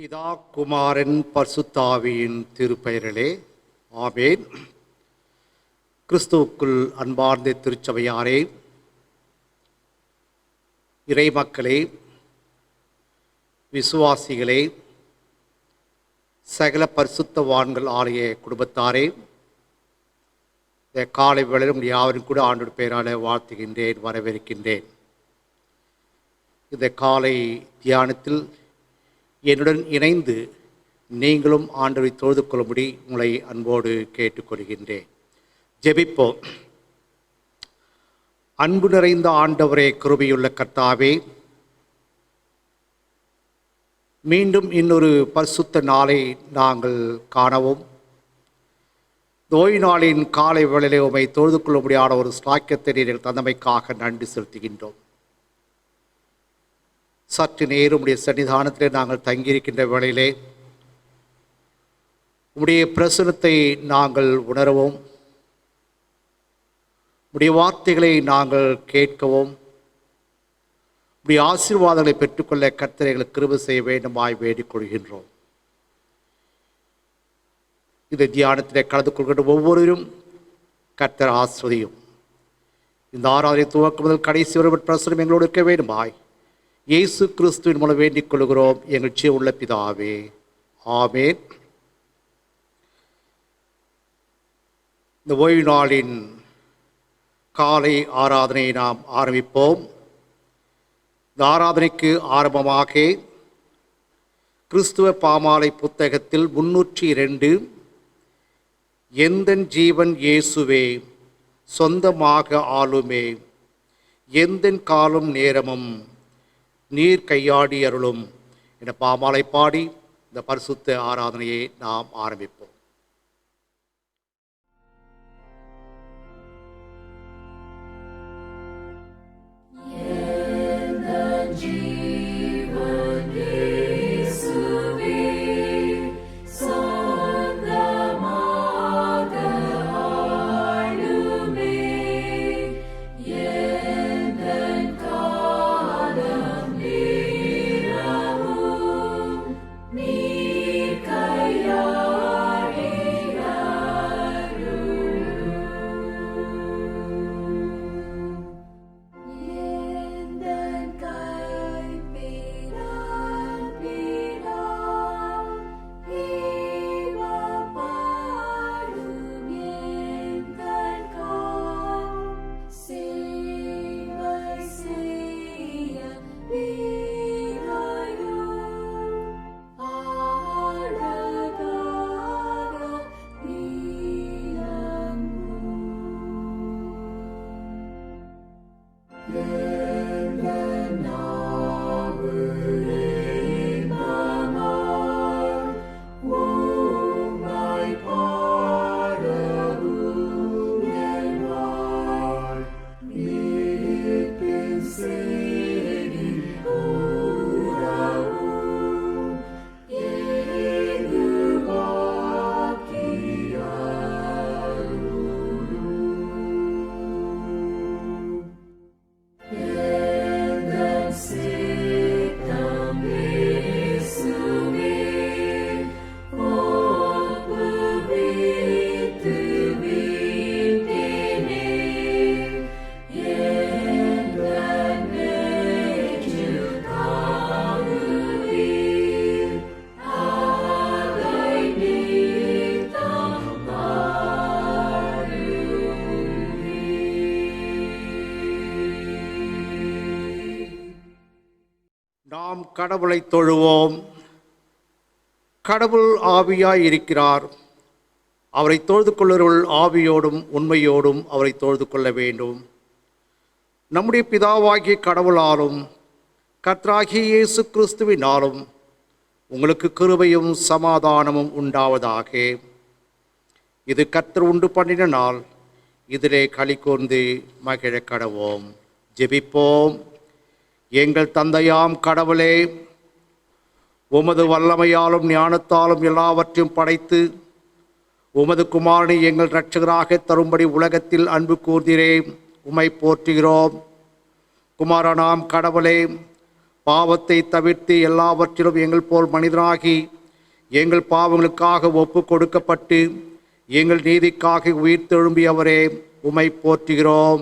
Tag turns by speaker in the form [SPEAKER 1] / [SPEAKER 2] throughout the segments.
[SPEAKER 1] பிதா குமாரன் பரிசுத்தாவியின் திருப்பெயரிலே ஆமென். கிறிஸ்துவுக்குள் அன்பார்ந்த திருச்சபையாரே, இறைமக்களே, விசுவாசிகளே, சகல பரிசுத்தவான்கள் ஆலய குடும்பத்தாரே, இந்த காலை வேளையில் யாவரும் கூட ஆண்டோட பெயரால் வாழ்த்துகின்றேன், வரவேற்கின்றேன். இந்த காலை தியானத்தில் என்னுடன் இணைந்து நீங்களும் ஆண்டவரை தொழுது கொள்ளும்படி உங்களை அன்போடு கேட்டுக்கொள்கின்றேன். ஜெபிப்போம். அன்பு நிறைந்த ஆண்டவரே, கிருபையுள்ள கர்த்தாவே, மீண்டும் இன்னொரு பரிசுத்த நாளை நாங்கள் காணவும், ஓய்வு நாளின் காலை வேளையிலே உம்மை தொழுது கொள்ளும்படியான ஒரு ஸ்லாக்கியத்தை நீங்கள் தந்தமைக்காக நன்றி செலுத்துகின்றோம். சற்று நேரம் உடைய சன்னிதானத்திலே நாங்கள் தங்கியிருக்கின்ற வேளையிலே உடைய பிரசனத்தை நாங்கள் உணரவும், உடைய வார்த்தைகளை நாங்கள் கேட்கவும், உடைய ஆசீர்வாதங்களை பெற்றுக்கொள்ள கர்த்தரை எங்களுக்கு கிருபை செய்ய வேண்டுமாய் வேண்டிக் கொள்கின்றோம். இந்த தியானத்திலே கலந்து கொள்கின்ற ஒவ்வொருவரும் கர்த்தர் ஆசிர்வதியும். இந்த ஆராதனை துவக்கம் முதல் கடைசி வரை பிரசனம் எங்களோடு இருக்க வேண்டுமாய் இயேசு கிறிஸ்துவின் மூலம் வேண்டிக் கொள்கிறோம் எங்கள் ஜீவனுள்ள பிதாவே, ஆமென். இந்த ஓய்வு நாளின் காலை ஆராதனையை நாம் ஆரம்பிப்போம். இந்த ஆராதனைக்கு ஆரம்பமாக கிறிஸ்துவ பாமாலை புத்தகத்தில் 302 எந்தன் ஜீவன் இயேசுவே சொந்தமாக ஆளுமே, எந்தன் காலும் நேரமும் நீர் கையாடி அருளும் என்ற பாமாலை பாடி இந்த பரிசுத்த ஆராதனையை நாம் ஆரம்பிப்போம். நாம் கடவுளை தொழுவோம். கடவுள் ஆவியாய் இருக்கிறார். அவரை தொழுது கொள்ளுவர்கள் ஆவியோடும் உண்மையோடும் அவரை தொழுது கொள்ள வேண்டும். நம்முடைய பிதாவாகிய கடவுளாலும் கர்த்தராகிய இயேசு கிறிஸ்துவினாலும் உங்களுக்கு கிருபையும் சமாதானமும் உண்டாவதாக. இது கர்த்தர் உண்டு பண்ணின நாள், இதிலே களி கூர்ந்து மகிழ கடவோம். ஜெபிப்போம். எங்கள் தந்தையாம் கடவுளே, உமது வல்லமையாலும் ஞானத்தாலும் எல்லாவற்றையும் படைத்து உமது குமாரனை எங்கள் இரட்சகராக தரும்படி உலகத்தில் அன்பு கூர்ந்தீரே, உம்மை போற்றுகிறோம். குமாரனாம் கடவுளே, பாவத்தை தவிர்த்து எல்லாவற்றிலும் எங்கள் போல் மனிதனாகி எங்கள் பாவங்களுக்காக ஒப்பு கொடுக்கப்பட்டு எங்கள் நீதிக்காக உயிர் தெழும்பியவரே உம்மை போற்றுகிறோம்.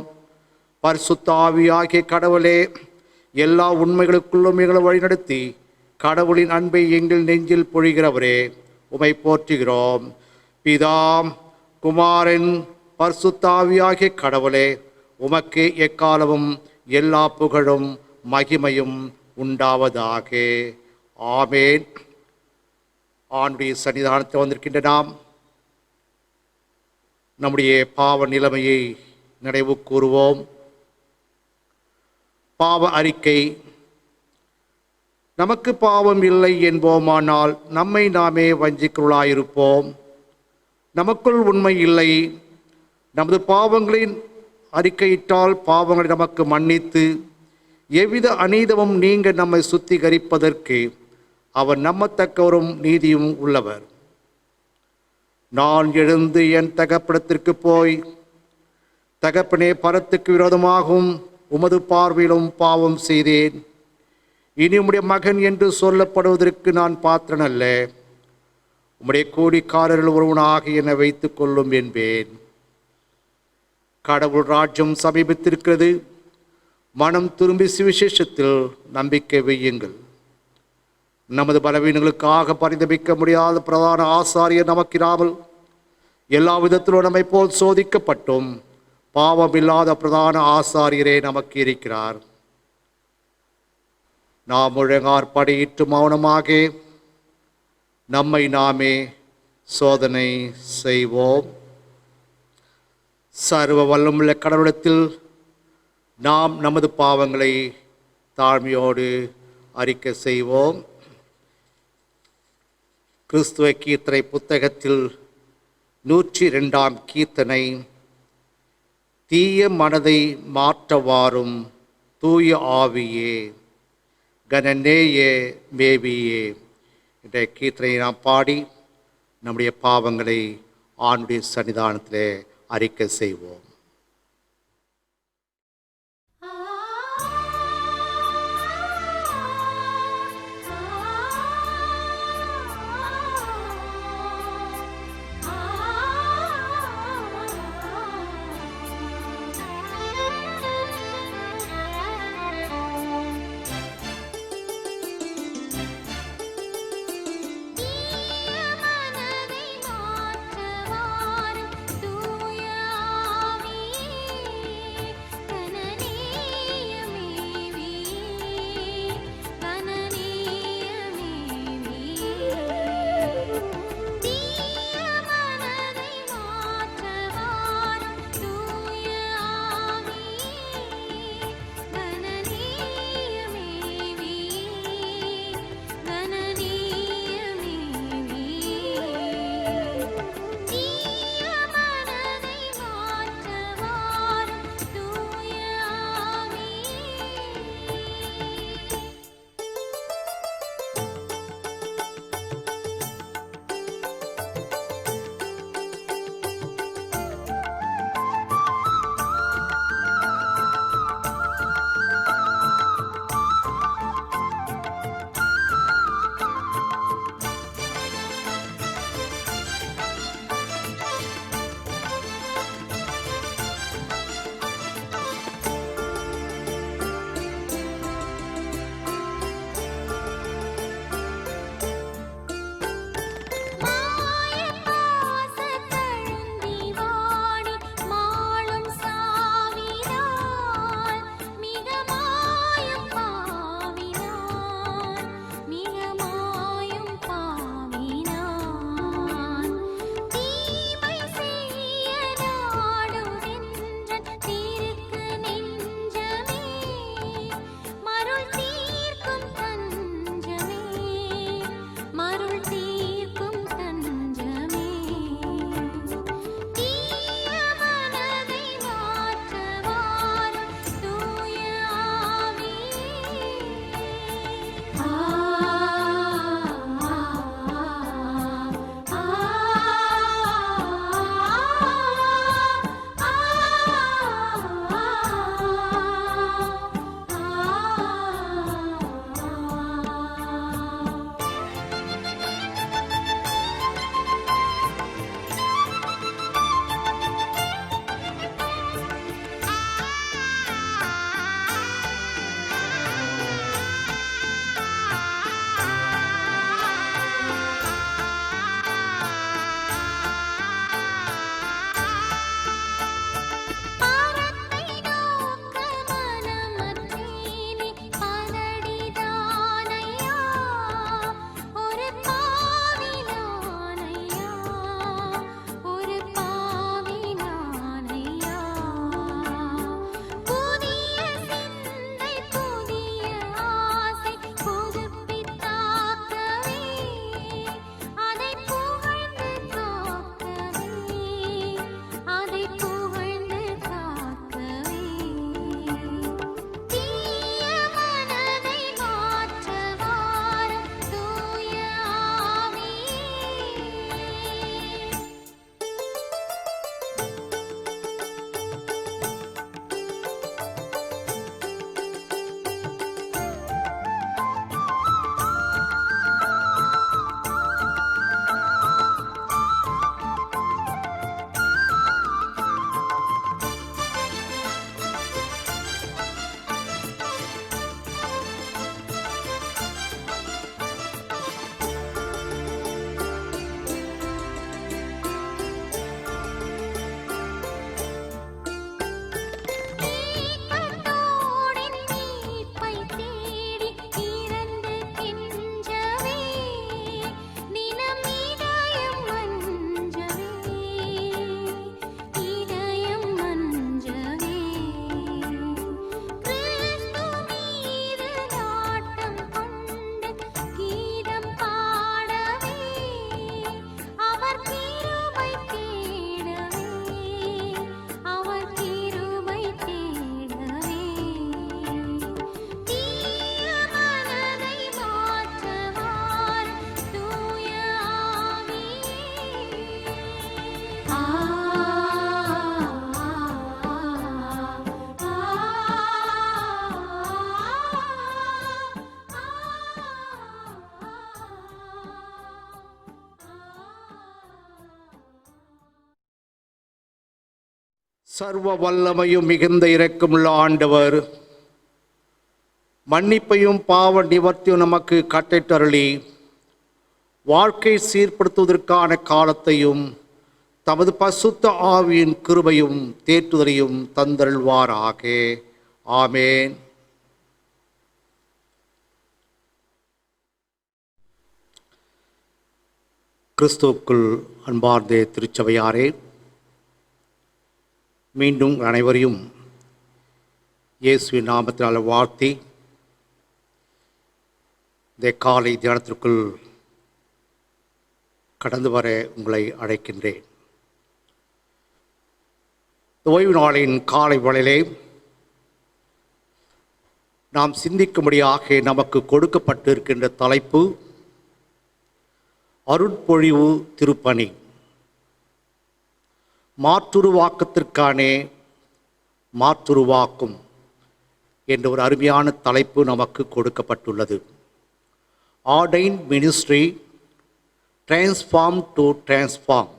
[SPEAKER 1] பரிசுத்த ஆவியாகிய கடவுளே, எல்லா உண்மைகளுக்குள்ளும் எங்களை வழிநடத்தி கடவுளின் அன்பை எங்கள் நெஞ்சில் பொழிகிறவரே உம்மை போற்றுகிறோம். பிதாம் குமாரன் பரிசுத்த ஆவியாகிய கடவுளே, உமக்கு எக்காலமும் எல்லா புகழும் மகிமையும் உண்டாவதாக. ஆமேன். ஆண்டுடைய சன்னிதானத்தில் வந்திருக்கின்ற நாம் நம்முடைய பாவ நிலைமையை நினைவு கூறுவோம். பாவ அறிக்கை. நமக்கு பாவம் இல்லை என்போமானால் நம்மை நாமே வஞ்சிக்கிறவர்களாயிருப்போம். நமக்குள் உண்மை இல்லை. நமது பாவங்களின் அறிக்கையிட்டால் பாவங்களை நமக்கு மன்னித்து எவ்வித அநீதமும் நீங்க நம்மை சுத்திகரிப்பதற்கு அவர் நம்பத்தக்கவரும் நீதியும் உள்ளவர். நான் எழுந்து என் தகப்படத்திற்கு போய், தகப்பனே, பரத்துக்கு விரோதமாகவும் உமது பார்வையிலும் பாவம் செய்தேன். இனி உம்முடைய மகன் என்று சொல்லப்படுவதற்கு நான் பாத்திரன் அல்ல. உம்முடைய கூலிக்காரர்கள் ஒருவனாக என்னை வைத்துக் கொள்ளும் என்பேன். கடவுள் ராஜ்யம் சமீபித்திருக்கிறது. மனம் திரும்பி சுவிசேஷத்தில் நம்பிக்கை வையுங்கள். நமது பலவீனங்களுக்காக பரிதபிக்க முடியாத பிரதான ஆசாரியர் நமக்கிராமல் எல்லா விதத்திலும் நம்மை போல் சோதிக்கப்பட்டும் பாவமில்லாத பிரதான ஆசாரியரே நமக்கு இருக்கிறார். நாம் முழங்காற்படியிட்டு மௌனமாக நம்மை நாமே சோதனை செய்வோம். சர்வ வல்லமுள்ள கடவுளத்தில் நாம் நமது பாவங்களை தாழ்மையோடு அறிக்கை செய்வோம். கிறிஸ்துவ கீர்த்தனை புத்தகத்தில் 102ஆம் கீர்த்தனை. தீய மனதை மாற்றவாரும் தூய ஆவியே கனநேய மேவியே என்ற கீர்த்தனை நாம் பாடி நம்முடைய பாவங்களை ஆண்டுடைய சன்னிதானத்திலே அறிக்கை செய்வோம்.
[SPEAKER 2] மனதை மாற்றவாரும் தூய
[SPEAKER 1] சர்வ வல்லமையும் மிகுந்த இரக்கமுள்ள ஆண்டவர் மன்னிப்பையும் பாவ நிவர்த்தியும் நமக்கு கட்டளையிட்டருளி வாழ்க்கை சீர்படுத்துவதற்கான காலத்தையும் தமது பசுத்த ஆவியின் கிருபையும் தேற்றுதலையும் தந்தருள்வாராக. ஆமேன். கிறிஸ்துவுக்குள் அன்பார்ந்த திருச்சபையாரே, மீண்டும் அனைவரையும் இயேசுவின் நாமத்தினால் வாழ்த்தி இந்த காலை தியானத்திற்குள் கடந்து வர உங்களை அழைக்கின்றேன். ஓய்வு நாளின் காலை வேளையிலே நாம் சிந்திக்கும்படியாக நமக்கு கொடுக்கப்பட்டிருக்கின்ற தலைப்பு அருட்பொழிவு திருப்பணி. மாற்றுருவாக்கத்திற்கானே மாற்றுருவாக்கும் என்ற ஒரு அருமையான தலைப்பு நமக்கு கொடுக்கப்பட்டுள்ளது. Ordained ministry transform to transform.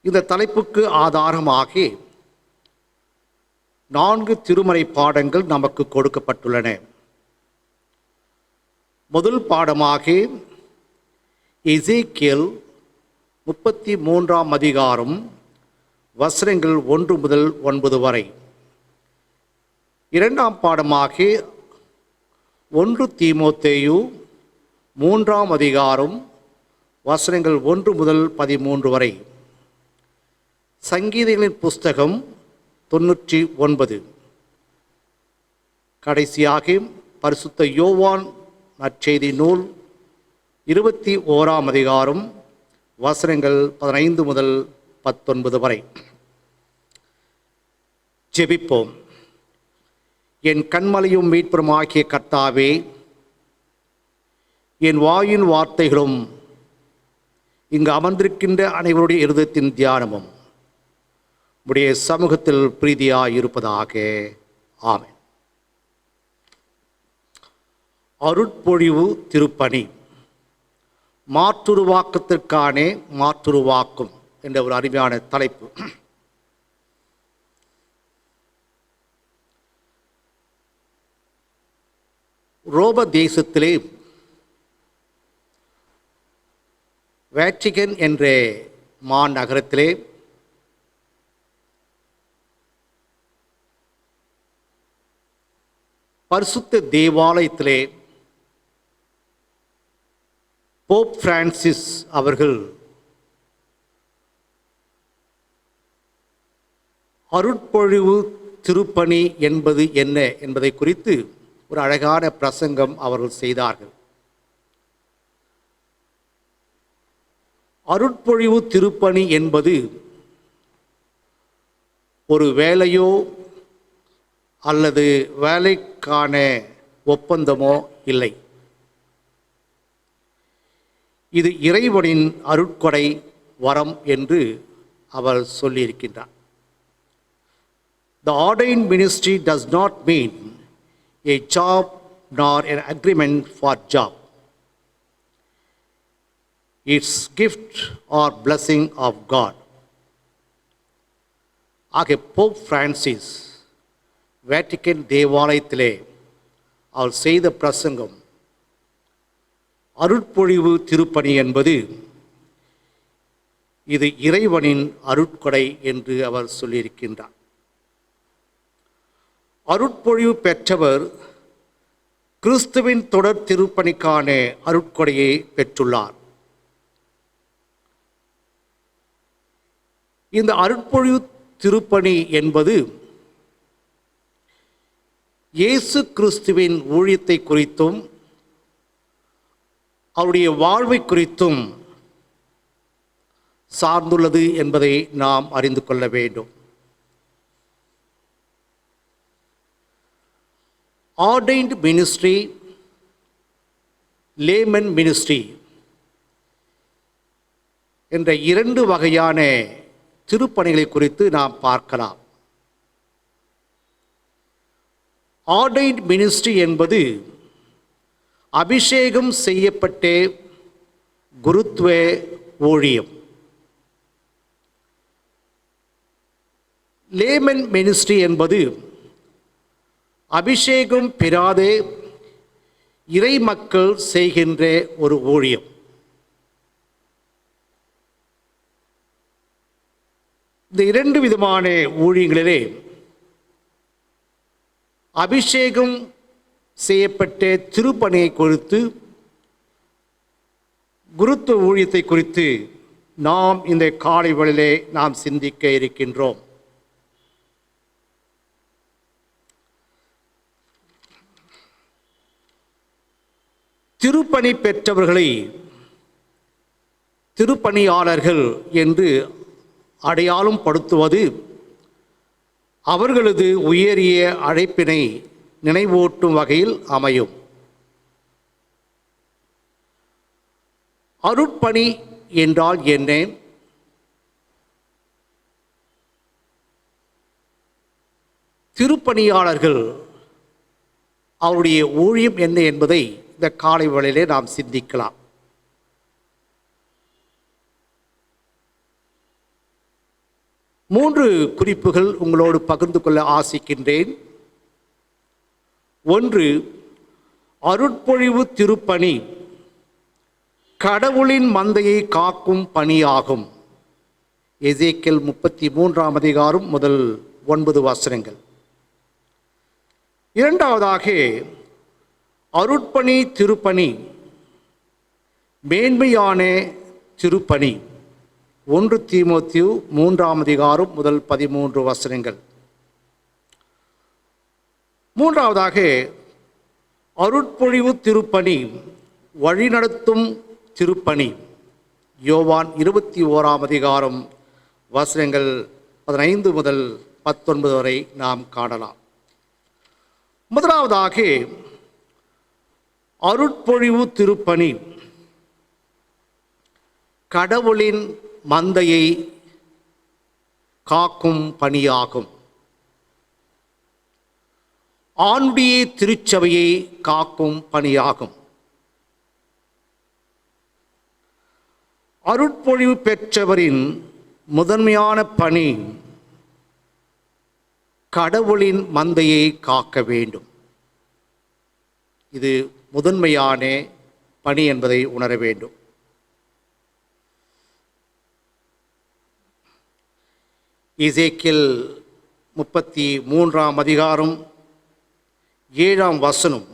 [SPEAKER 1] இந்த தலைப்புக்கு ஆதாரமாக 4 திருமறை பாடங்கள் நமக்கு கொடுக்கப்பட்டுள்ளன. முதல் பாடமாக எசேக்கியேல் 33ஆம் அதிகாரம் வசனங்கள் 1 முதல் 9 வரை. இரண்டாம் பாடமாக 1 தீமோத்தேயு 3ஆம் அதிகாரம் வசனங்கள் 1 முதல் 13 வரை. சங்கீதங்களின் புஸ்தகம் 99. கடைசியாக பரிசுத்த யோவான் நற்செய்தி நூல் 21ஆம் அதிகாரம் வசனங்கள் 15 முதல் 19 வரை. ஜெபிப்போம். என் கண்மலையும் மீட்புமாகிய கர்த்தாவே, என் வாயின் வார்த்தைகளும் இங்கு அமர்ந்திருக்கின்ற அனைவருடைய இருதயத்தின் தியானமும் உடைய சமூகத்தில் பிரீதியாய் இருப்பதாக. ஆமென். அருட்பொழிவு திருப்பணி. மாற்றுருவாக்கத்திற்கானே மாற்றுருவாக்கும் என்ற ஒரு அருமையான தலைப்பு. ரோம தேசத்திலே வேட்டிகன் என்ற மாநகரத்திலே பரிசுத்த தேவாலயத்திலே போப் பிரான்சிஸ் அவர்கள் அருட்பொழிவு திருப்பணி என்பது என்ன என்பதை குறித்து ஒரு அழகான பிரசங்கம் அவர்கள் செய்தார்கள். அருட்பொழிவு திருப்பணி என்பது ஒரு வேலையோ அல்லது வேலைக்கான ஒப்பந்தமோ இல்லை. இது இறைவனின் அருட்கொடை வரம் என்று அவர் சொல்லியிருக்கின்றார். The ordained ministry does not mean a job nor an agreement for job. It's gift or blessing of God. ஆக போப் பிரான்சிஸ் வேட்டிகன் தேவாலயத்திலே அவர் செய்த பிரசங்கம் அருட்பொழிவு திருப்பணி என்பது இது இறைவனின் அருட்கொடை என்று அவர் சொல்லியிருக்கின்றார். அருட்பொழிவு பெற்றவர் கிறிஸ்துவின் தொடர் திருப்பணிக்கான அருட்கொடையை பெற்றுள்ளார். இந்த அருட்பொழிவு திருப்பணி என்பது இயேசு கிறிஸ்துவின் ஊழியத்தை குறித்தும் அவருடைய வாழ்வை குறித்தும் சார்ந்துள்ளது என்பதை நாம் அறிந்து கொள்ள வேண்டும். ஆர்டைன்ட் மினிஸ்ட்ரி, லேமன் மினிஸ்ட்ரி என்ற 2 வகையான திருப்பணிகளை குறித்து நாம் பார்க்கலாம். ஆர்டைன்ட் மினிஸ்ட்ரி என்பது அபிஷேகம் செய்யப்பட்ட குருத்துவ ஊழியம். லேமன் மினிஸ்ட்ரி என்பது அபிஷேகம் பெறாதே இறை மக்கள் செய்கின்ற ஒரு ஊழியம். இந்த இரண்டு விதமான ஊழியங்களிலே அபிஷேகம் செய்யப்பட்ட திருப்பணியை குறித்து, குருத்துவ ஊழியத்தை குறித்து நாம் இந்த காலை வேளையிலே நாம் சிந்திக்க இருக்கின்றோம். திருப்பணி பெற்றவர்களை திருப்பணியாளர்கள் என்று அடையாளம் படுத்துவது அவர்களது உயரிய அழைப்பினை நினைவூட்டும் வகையில் அமையும். அருட்பணி என்றால் என்ன? திருப்பணியாளர்கள் அவருடைய ஊழியம் என்ன என்பதை இந்த காலை வேளையிலே நாம் சிந்திக்கலாம். மூன்று குறிப்புகள் உங்களோடு பகிர்ந்து கொள்ள ஆசிக்கின்றேன். ஒன்று, அருட்பொழிவு திருப்பணி கடவுளின் மந்தையை காக்கும் பணியாகும். எசேக்கியேல் 33ஆம் அதிகாரம் முதல் 9 வசனங்கள். இரண்டாவதாக, அருட்பணி திருப்பணி மேன்மையான திருப்பணி. 1 தீமோத்தேயு 3ஆம் அதிகாரம் முதல் 13 வசனங்கள். மூன்றாவதாக, அருட்பொழிவு திருப்பணி வழிநடத்தும் திருப்பணி. யோவான் 21ஆம் அதிகாரம் வசனங்கள் 15 முதல் 19 வரை நாம் காணலாம். முதலாவதாக, அருட்பொழிவு திருப்பணி கடவுளின் மந்தையை காக்கும் பணியாகும். ஆண்டுடைய திருச்சபையை காக்கும் பணியாகும். அருட்பொழிவு பெற்றவரின் முதன்மையான பணி கடவுளின் மந்தையை காக்க வேண்டும். இது முதன்மையான பணி என்பதை உணர வேண்டும். எசேக்கியேல் 33ஆம் அதிகாரம் 7ஆம் வசனம்,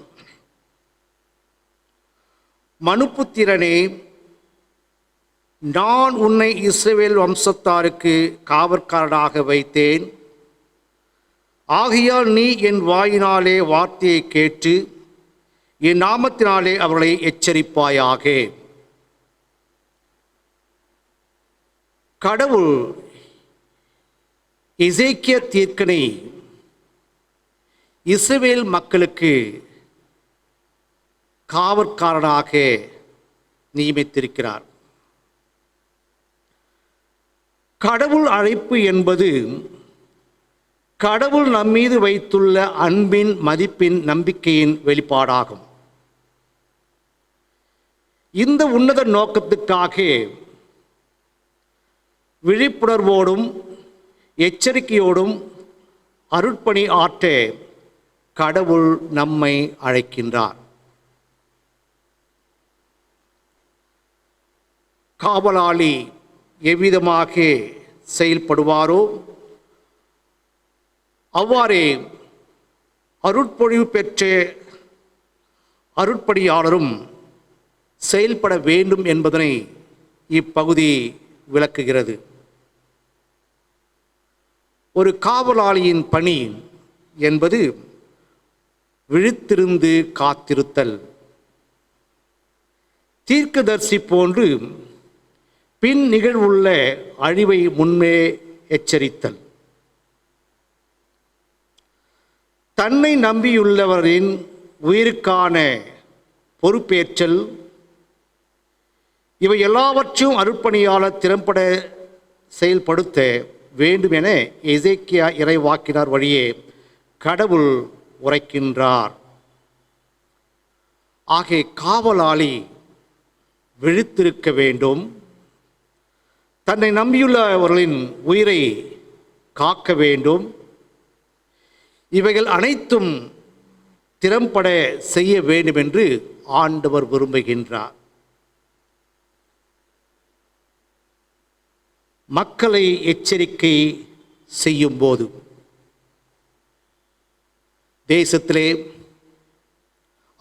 [SPEAKER 1] மனுப்புத்திரனே, நான் உன்னை இஸ்ரவேல் வம்சத்தாருக்கு காவற்காரனாக வைத்தேன். ஆகையால் நீ என் வாயினாலே வார்த்தையை கேட்டு என் நாமத்தினாலே அவர்களை எச்சரிப்பாயாக. கடவுள் எசேக்கியா தீர்க்கனை இஸ்ரவேல் மக்களுக்கு காவற்காரனாக நியமித்திருக்கிறார். கடவுள் அழைப்பு என்பது கடவுள் நம்மீது வைத்துள்ள அன்பின், மதிப்பின், நம்பிக்கையின் வெளிப்பாடாகும். இந்த உன்னத நோக்கத்துக்காக விழிப்புணர்வோடும் எச்சரிக்கையோடும் அருட்பணி ஆற்ற கடவுள் நம்மை அழைக்கின்றார். காவலாளி எவ்விதமாக செயல்படுவாரோ அவ்வாறே அருட்பொழிவு பெற்ற அருட்பணியாளரும் செயல்பட வேண்டும் என்பதனை இப்பகுதி விளக்குகிறது. ஒரு காவலாளியின் பணி என்பது விழித்திருந்து காத்திருத்தல், தீர்க்கதரிசி போன்று பின் நிகழ்வுள்ள அழிவை முன்பே எச்சரித்தல், தன்னை நம்பியுள்ளவரின் உயிருக்கான பொறுப்பேற்றல், இவை எல்லாவற்றையும் அருட்பணியாளர் திறம்பட செயல்படுத்த வேண்டும் என எசேக்கியா இறைவாக்கினார் வழியே கடவுள் உரைக்கின்றார். ஆகிய காவலாளி விழித்திருக்க வேண்டும். தன்னை நம்பியுள்ளவர்களின் உயிரை காக்க வேண்டும். இவைகள் அனைத்தும் திறம்பட செய்ய வேண்டும் என்று ஆண்டவர் விரும்புகின்றார். மக்களை எச்சரிக்கை செய்யும் போது, தேசத்திலே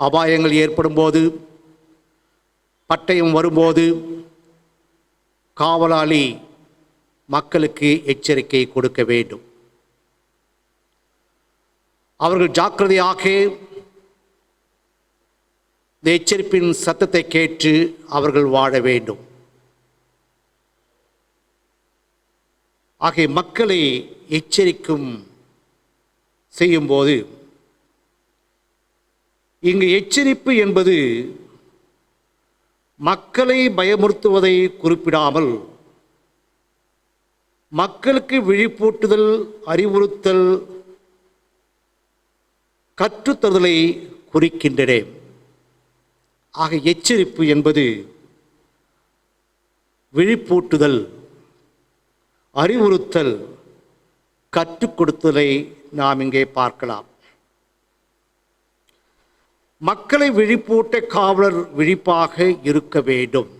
[SPEAKER 1] அபாயங்கள் ஏற்படும் போது, பட்டயம் வரும்போது காவலாளி மக்களுக்கு எச்சரிக்கை கொடுக்க வேண்டும். அவர்கள் ஜாக்கிரதையாக இந்த எச்சரிப்பின் சத்தத்தை கேட்டு அவர்கள் வாழ வேண்டும். ஆகிய மக்களை எச்சரிக்கும் செய்யும்போது, இங்கு எச்சரிப்பு என்பது மக்களை பயமுறுத்துவதை குறிப்பிடாமல் மக்களுக்கு விழிப்பூட்டுதல், அறிவுறுத்தல், கற்றுத்தருதலை குறிக்கின்றன. ஆக எச்சரிப்பு என்பது விழிப்பூட்டுதல், அறிவுறுத்தல், கற்றுக் கொடுத்தலை நாம் இங்கே பார்க்கலாம். மக்களை விழிப்பூட்ட காவலர் விழிப்பாக இருக்க வேண்டும்.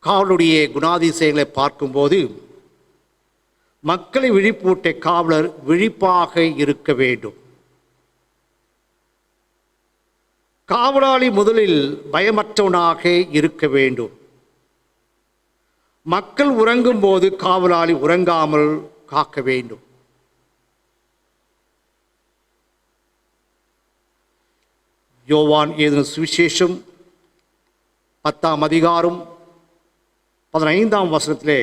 [SPEAKER 1] காவலுடைய குணாதிசயங்களை பார்க்கும்போது மக்களை விழிப்பூட்ட காவலர் விழிப்பாக இருக்க வேண்டும். காவலாளி முதலில் பயமற்றவனாக இருக்க வேண்டும். மக்கள் உறங்கும் போது காவலாளி உறங்காமல் காக்க வேண்டும். யோவான் எழுதின சுவிசேஷம் 10ஆம் அதிகாரம் 15ஆம் வசனத்திலே,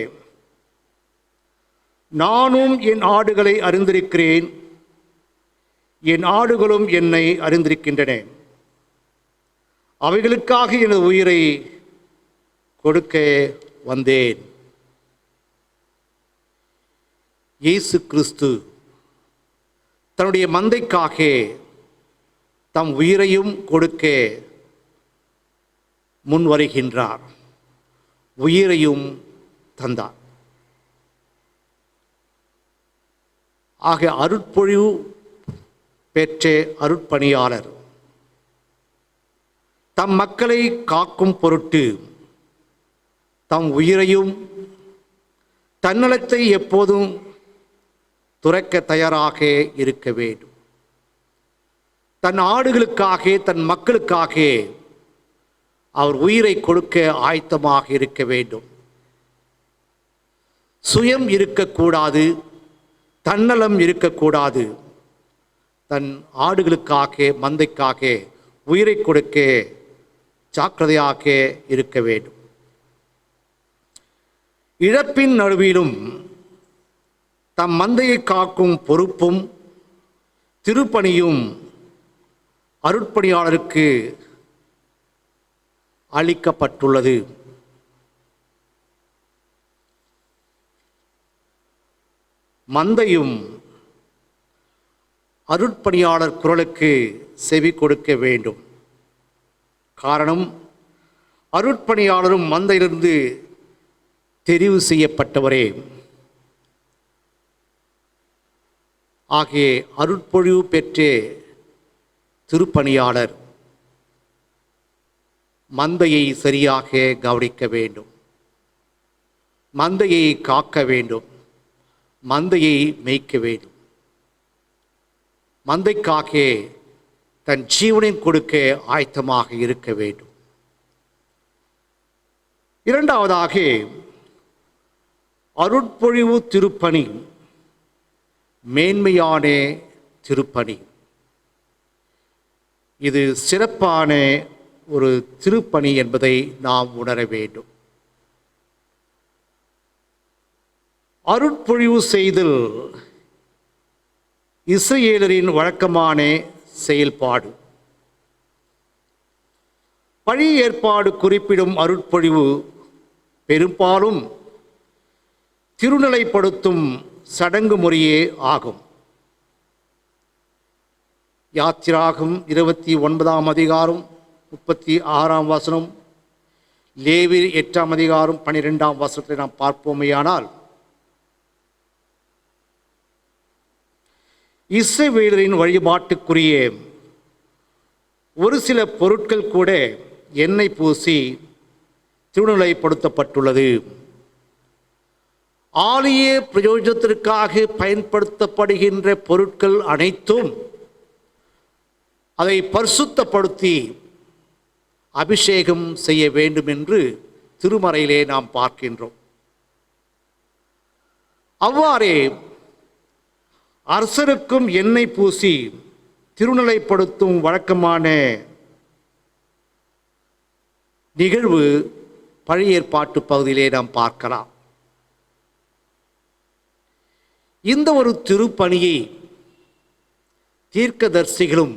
[SPEAKER 1] நானும் என் ஆடுகளை அறிந்திருக்கிறேன், என் ஆடுகளும் என்னை அறிந்திருக்கின்றன, அவைகளுக்காக எனது உயிரை கொடுக்க வந்தேன். இயேசு கிறிஸ்து தன்னுடைய மந்தைக்காக தம் உயிரையும் கொடுக்க முன் வருகின்றார். உயிரையும் தந்தார். ஆக அருட்பொழிவு பெற்ற அருட்பணியாளர் தம் மக்களை காக்கும் பொருட்டு தம் உயிரையும் தன்னலத்தை எப்போதும் துறக்க தயாராக இருக்க வேண்டும். தன் ஆடுகளுக்காக, தன் மக்களுக்காக அவர் உயிரை கொடுக்க ஆயத்தமாக இருக்க வேண்டும். சுயம் இருக்கக்கூடாது, தன்னலம் இருக்கக்கூடாது. தன் ஆடுகளுக்காக, மந்தைக்காக உயிரை கொடுக்க ஜாக்கிரதையாக இருக்க வேண்டும். இழப்பின் நடுவிலும் தம் மந்தையை காக்கும் பொறுப்பும் திருப்பணியும் அருட்பணியாளருக்கு அளிக்கப்பட்டுள்ளது. மந்தையும் அருட்பணியாளர் குரலுக்கு செவி கொடுக்க வேண்டும். காரணம், அருட்பணியாளரும் மந்தையிலிருந்து தெரிவு செய்யப்பட்டவரே. ஆகிய அருட்பொழிவு பெற்ற திருப்பணியாளர் மந்தையை சரியாக கவனிக்க வேண்டும், மந்தையை காக்க வேண்டும், மந்தையை மேய்க்க வேண்டும். மந்தைக்காக தன் ஜீவனை கொடுக்க ஆயத்தமாக இருக்க வேண்டும். இரண்டாவதாக, அருட்பொழிவு திருப்பணி மேன்மையான திருப்பணி. இது சிறப்பான ஒரு திருப்பணி என்பதை நாம் உணர வேண்டும். அருட்பொழிவு செய்தல் இஸ்ரவேலரின் வழக்கமான செயல்பாடு. பழைய ஏற்பாடு குறிப்பிடும் அருட்பொழிவு பெரும்பாலும் திருநிலைப்படுத்தும் சடங்கு முறையே ஆகும். யாத்திராகம் 29ஆம் அதிகாரம் 36ஆம் வசனம், லேவி 8ஆம் அதிகாரம் 12ஆம் வசனத்தை நாம் பார்ப்போமேயானால், இஸ்ரவேலரின் வழிபாட்டுக்குரிய ஒரு சில பொருட்கள் கூட எண்ணெய் பூசி திருநிலைப்படுத்தப்பட்டுள்ளது. ஆலய பிரயோஜனத்திற்காக பயன்படுத்தப்படுகின்ற பொருட்கள் அனைத்தும் அதை பரிசுத்தப்படுத்தி அபிஷேகம் செய்ய வேண்டும் என்று திருமறையிலே நாம் பார்க்கின்றோம். அவ்வாறே அரசருக்கும் எண்ணெய் பூசி திருநிலைப்படுத்தும் வழக்கமான நிகழ்வு பழைய ஏற்பாட்டு பகுதியிலே நாம் பார்க்கலாம். இந்த ஒரு திருப்பணியை தீர்க்கதரிசிகளும்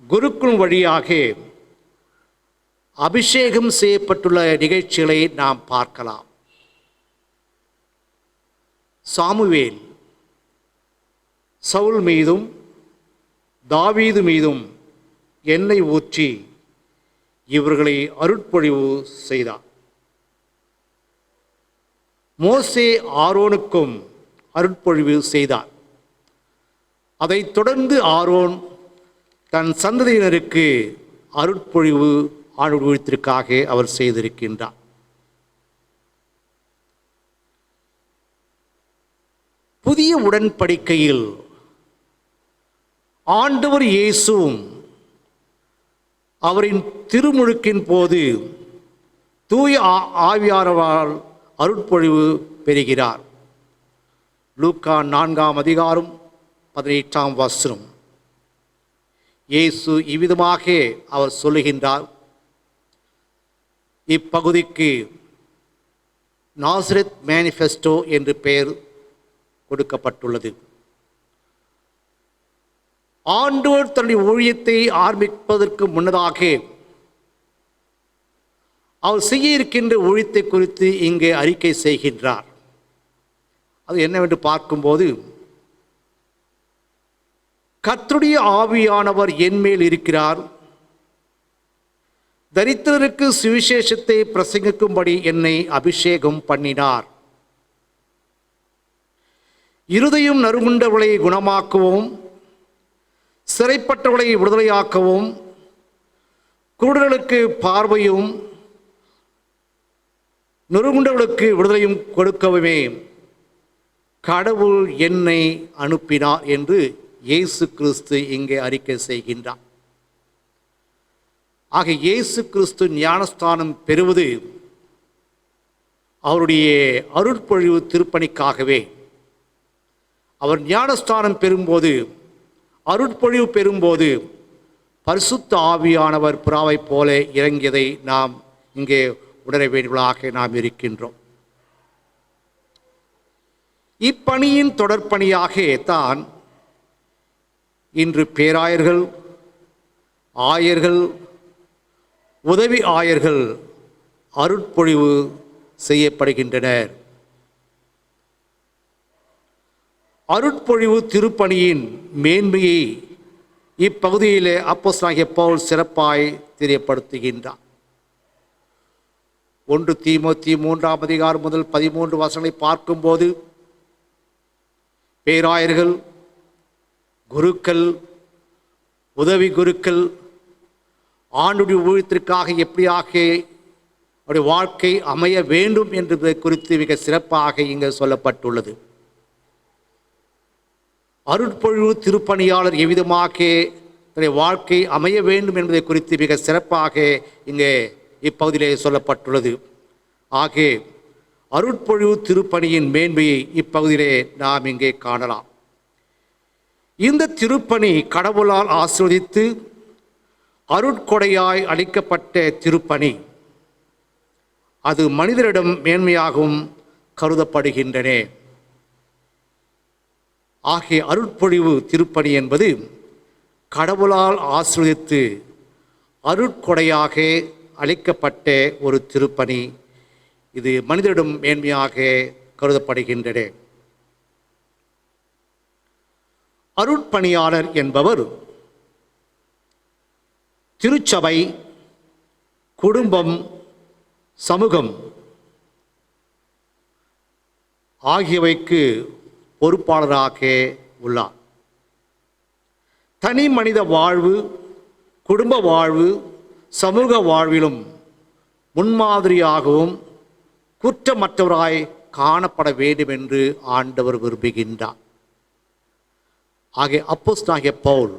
[SPEAKER 1] குருக்களும் வழியாக அபிஷேகம் செய்யப்பட்டுள்ள நிகழ்ச்சிகளை நாம் பார்க்கலாம். சாமுவேல் சவுல் மீதும் தாவீது மீதும் எண்ணெய் ஊற்றி இவர்களை அருட்பொழிவு செய்தார். மோசே ஆரோனுக்கும் அருட்பொழிவு செய்தார். அதைத் தொடர்ந்து ஆரோன் தன் சந்ததியினருக்கு அருட்பொழிவு ஆழ்வுத்திற்காக அவர் செய்திருக்கின்றார். புதிய உடன்படிக்கையில் ஆண்டவர் இயேசுவும் அவரின் திருமுழுக்கின் போது தூய ஆவியானவரால் அருட்பொழிவு பெறுகிறார். லூக்கா 4:18 இயேசு இவ்விதமாக அவர் சொல்லுகின்றார். இப்பகுதிக்கு நாசரேத் மேனிஃபெஸ்டோ என்று பெயர் கொடுக்கப்பட்டுள்ளது. ஆண்டவர் தன்னுடைய ஊழியத்தை ஆரம்பிப்பதற்கு முன்னதாக அவர் செய்ய இருக்கின்ற ஊழியத்தை குறித்து இங்கே அறிக்கை செய்கின்றார். அது என்னவென்று பார்க்கும்போது, கர்த்தருடைய ஆவியானவர் என்மேல் இருக்கிறார், தரித்திரருக்கு சுவிசேஷத்தை பிரசங்கிக்கும்படி என்னை அபிஷேகம் பண்ணினார். இருதயம் நறுங்குண்டவர்களை குணமாக்கவும், சிறைப்பட்டவர்களை விடுதலையாக்கவும், குருடர்களுக்கு பார்வையும் நொறுங்குண்டவர்களுக்கு விடுதலையும் கொடுக்கவுமே கடவுள் என்னை அனுப்பினார் என்று இயேசு கிறிஸ்து இங்கே அறிக்கை செய்கின்றார். ஆக இயேசு கிறிஸ்து ஞானஸ்தானம் பெறுவது அவருடைய அருட்பொழிவு திருப்பணிக்காகவே. அவர் ஞானஸ்தானம் பெறும்போது, அருட்பொழிவு பெறும்போது பரிசுத்த ஆவியானவர் புறாவைப் போல இறங்கியதை நாம் இங்கே உணர வேண்டியவர்களாக நாம் இருக்கின்றோம். இப்பணியின் தொடர்பணியாக தான் இன்று பேராயர்கள், ஆயர்கள், உதவி ஆயர்கள் அருட்பொழிவு செய்யப்படுகின்றனர். அருட்பொழிவு திருப்பணியின் மேன்மையை இப்பகுதியிலே அப்போஸ்தலனாகிய பவுல் சிறப்பாய் தெரியப்படுத்துகின்றார். 1 தீமோத்தேயு 3:13 பார்க்கும்போது, பேராயர்கள், குருக்கள், உதவி குருக்கள் ஆண்டுடைய ஊழியத்திற்காக எப்படியாக அவருடைய வாழ்க்கை அமைய வேண்டும் என்பதை குறித்து மிக சிறப்பாக இங்கே சொல்லப்பட்டுள்ளது. அருட்பொழிவு திருப்பணியாளர் எவ்விதமாக தன்னுடைய வாழ்க்கை அமைய வேண்டும் என்பதை குறித்து மிக சிறப்பாக இங்கே இப்பகுதியிலே சொல்லப்பட்டுள்ளது. ஆக அருட்பொழிவு திருப்பணியின் மேன்மையை இப்பகுதியிலே நாம் இங்கே காணலாம். இந்த திருப்பணி கடவுளால் ஆசீர்வதித்து அருட்கொடையாய் அளிக்கப்பட்ட திருப்பணி. அது மனிதரிடம் மேன்மையாகவும் கருதப்படுகின்றன. ஆகிய அருட்பொழிவு திருப்பணி என்பது கடவுளால் ஆசீர்வதித்து அருட்கொடையாக அளிக்கப்பட்ட ஒரு திருப்பணி. இது மனிதரிடம் மேன்மையாக கருதப்படுகின்றன. அருட்பணியாளர் என்பவர் திருச்சபை, குடும்பம், சமூகம் ஆகியவைக்கு பொறுப்பாளராக உள்ளார். தனி மனித வாழ்வு, குடும்ப வாழ்வு, சமூக வாழ்விலும் முன்மாதிரியாகவும் குற்றமற்றவராய் காணப்பட வேண்டும் என்று ஆண்டவர் விரும்புகின்றார். ஆகிய அப்போஸ்தலனாகிய பவுல்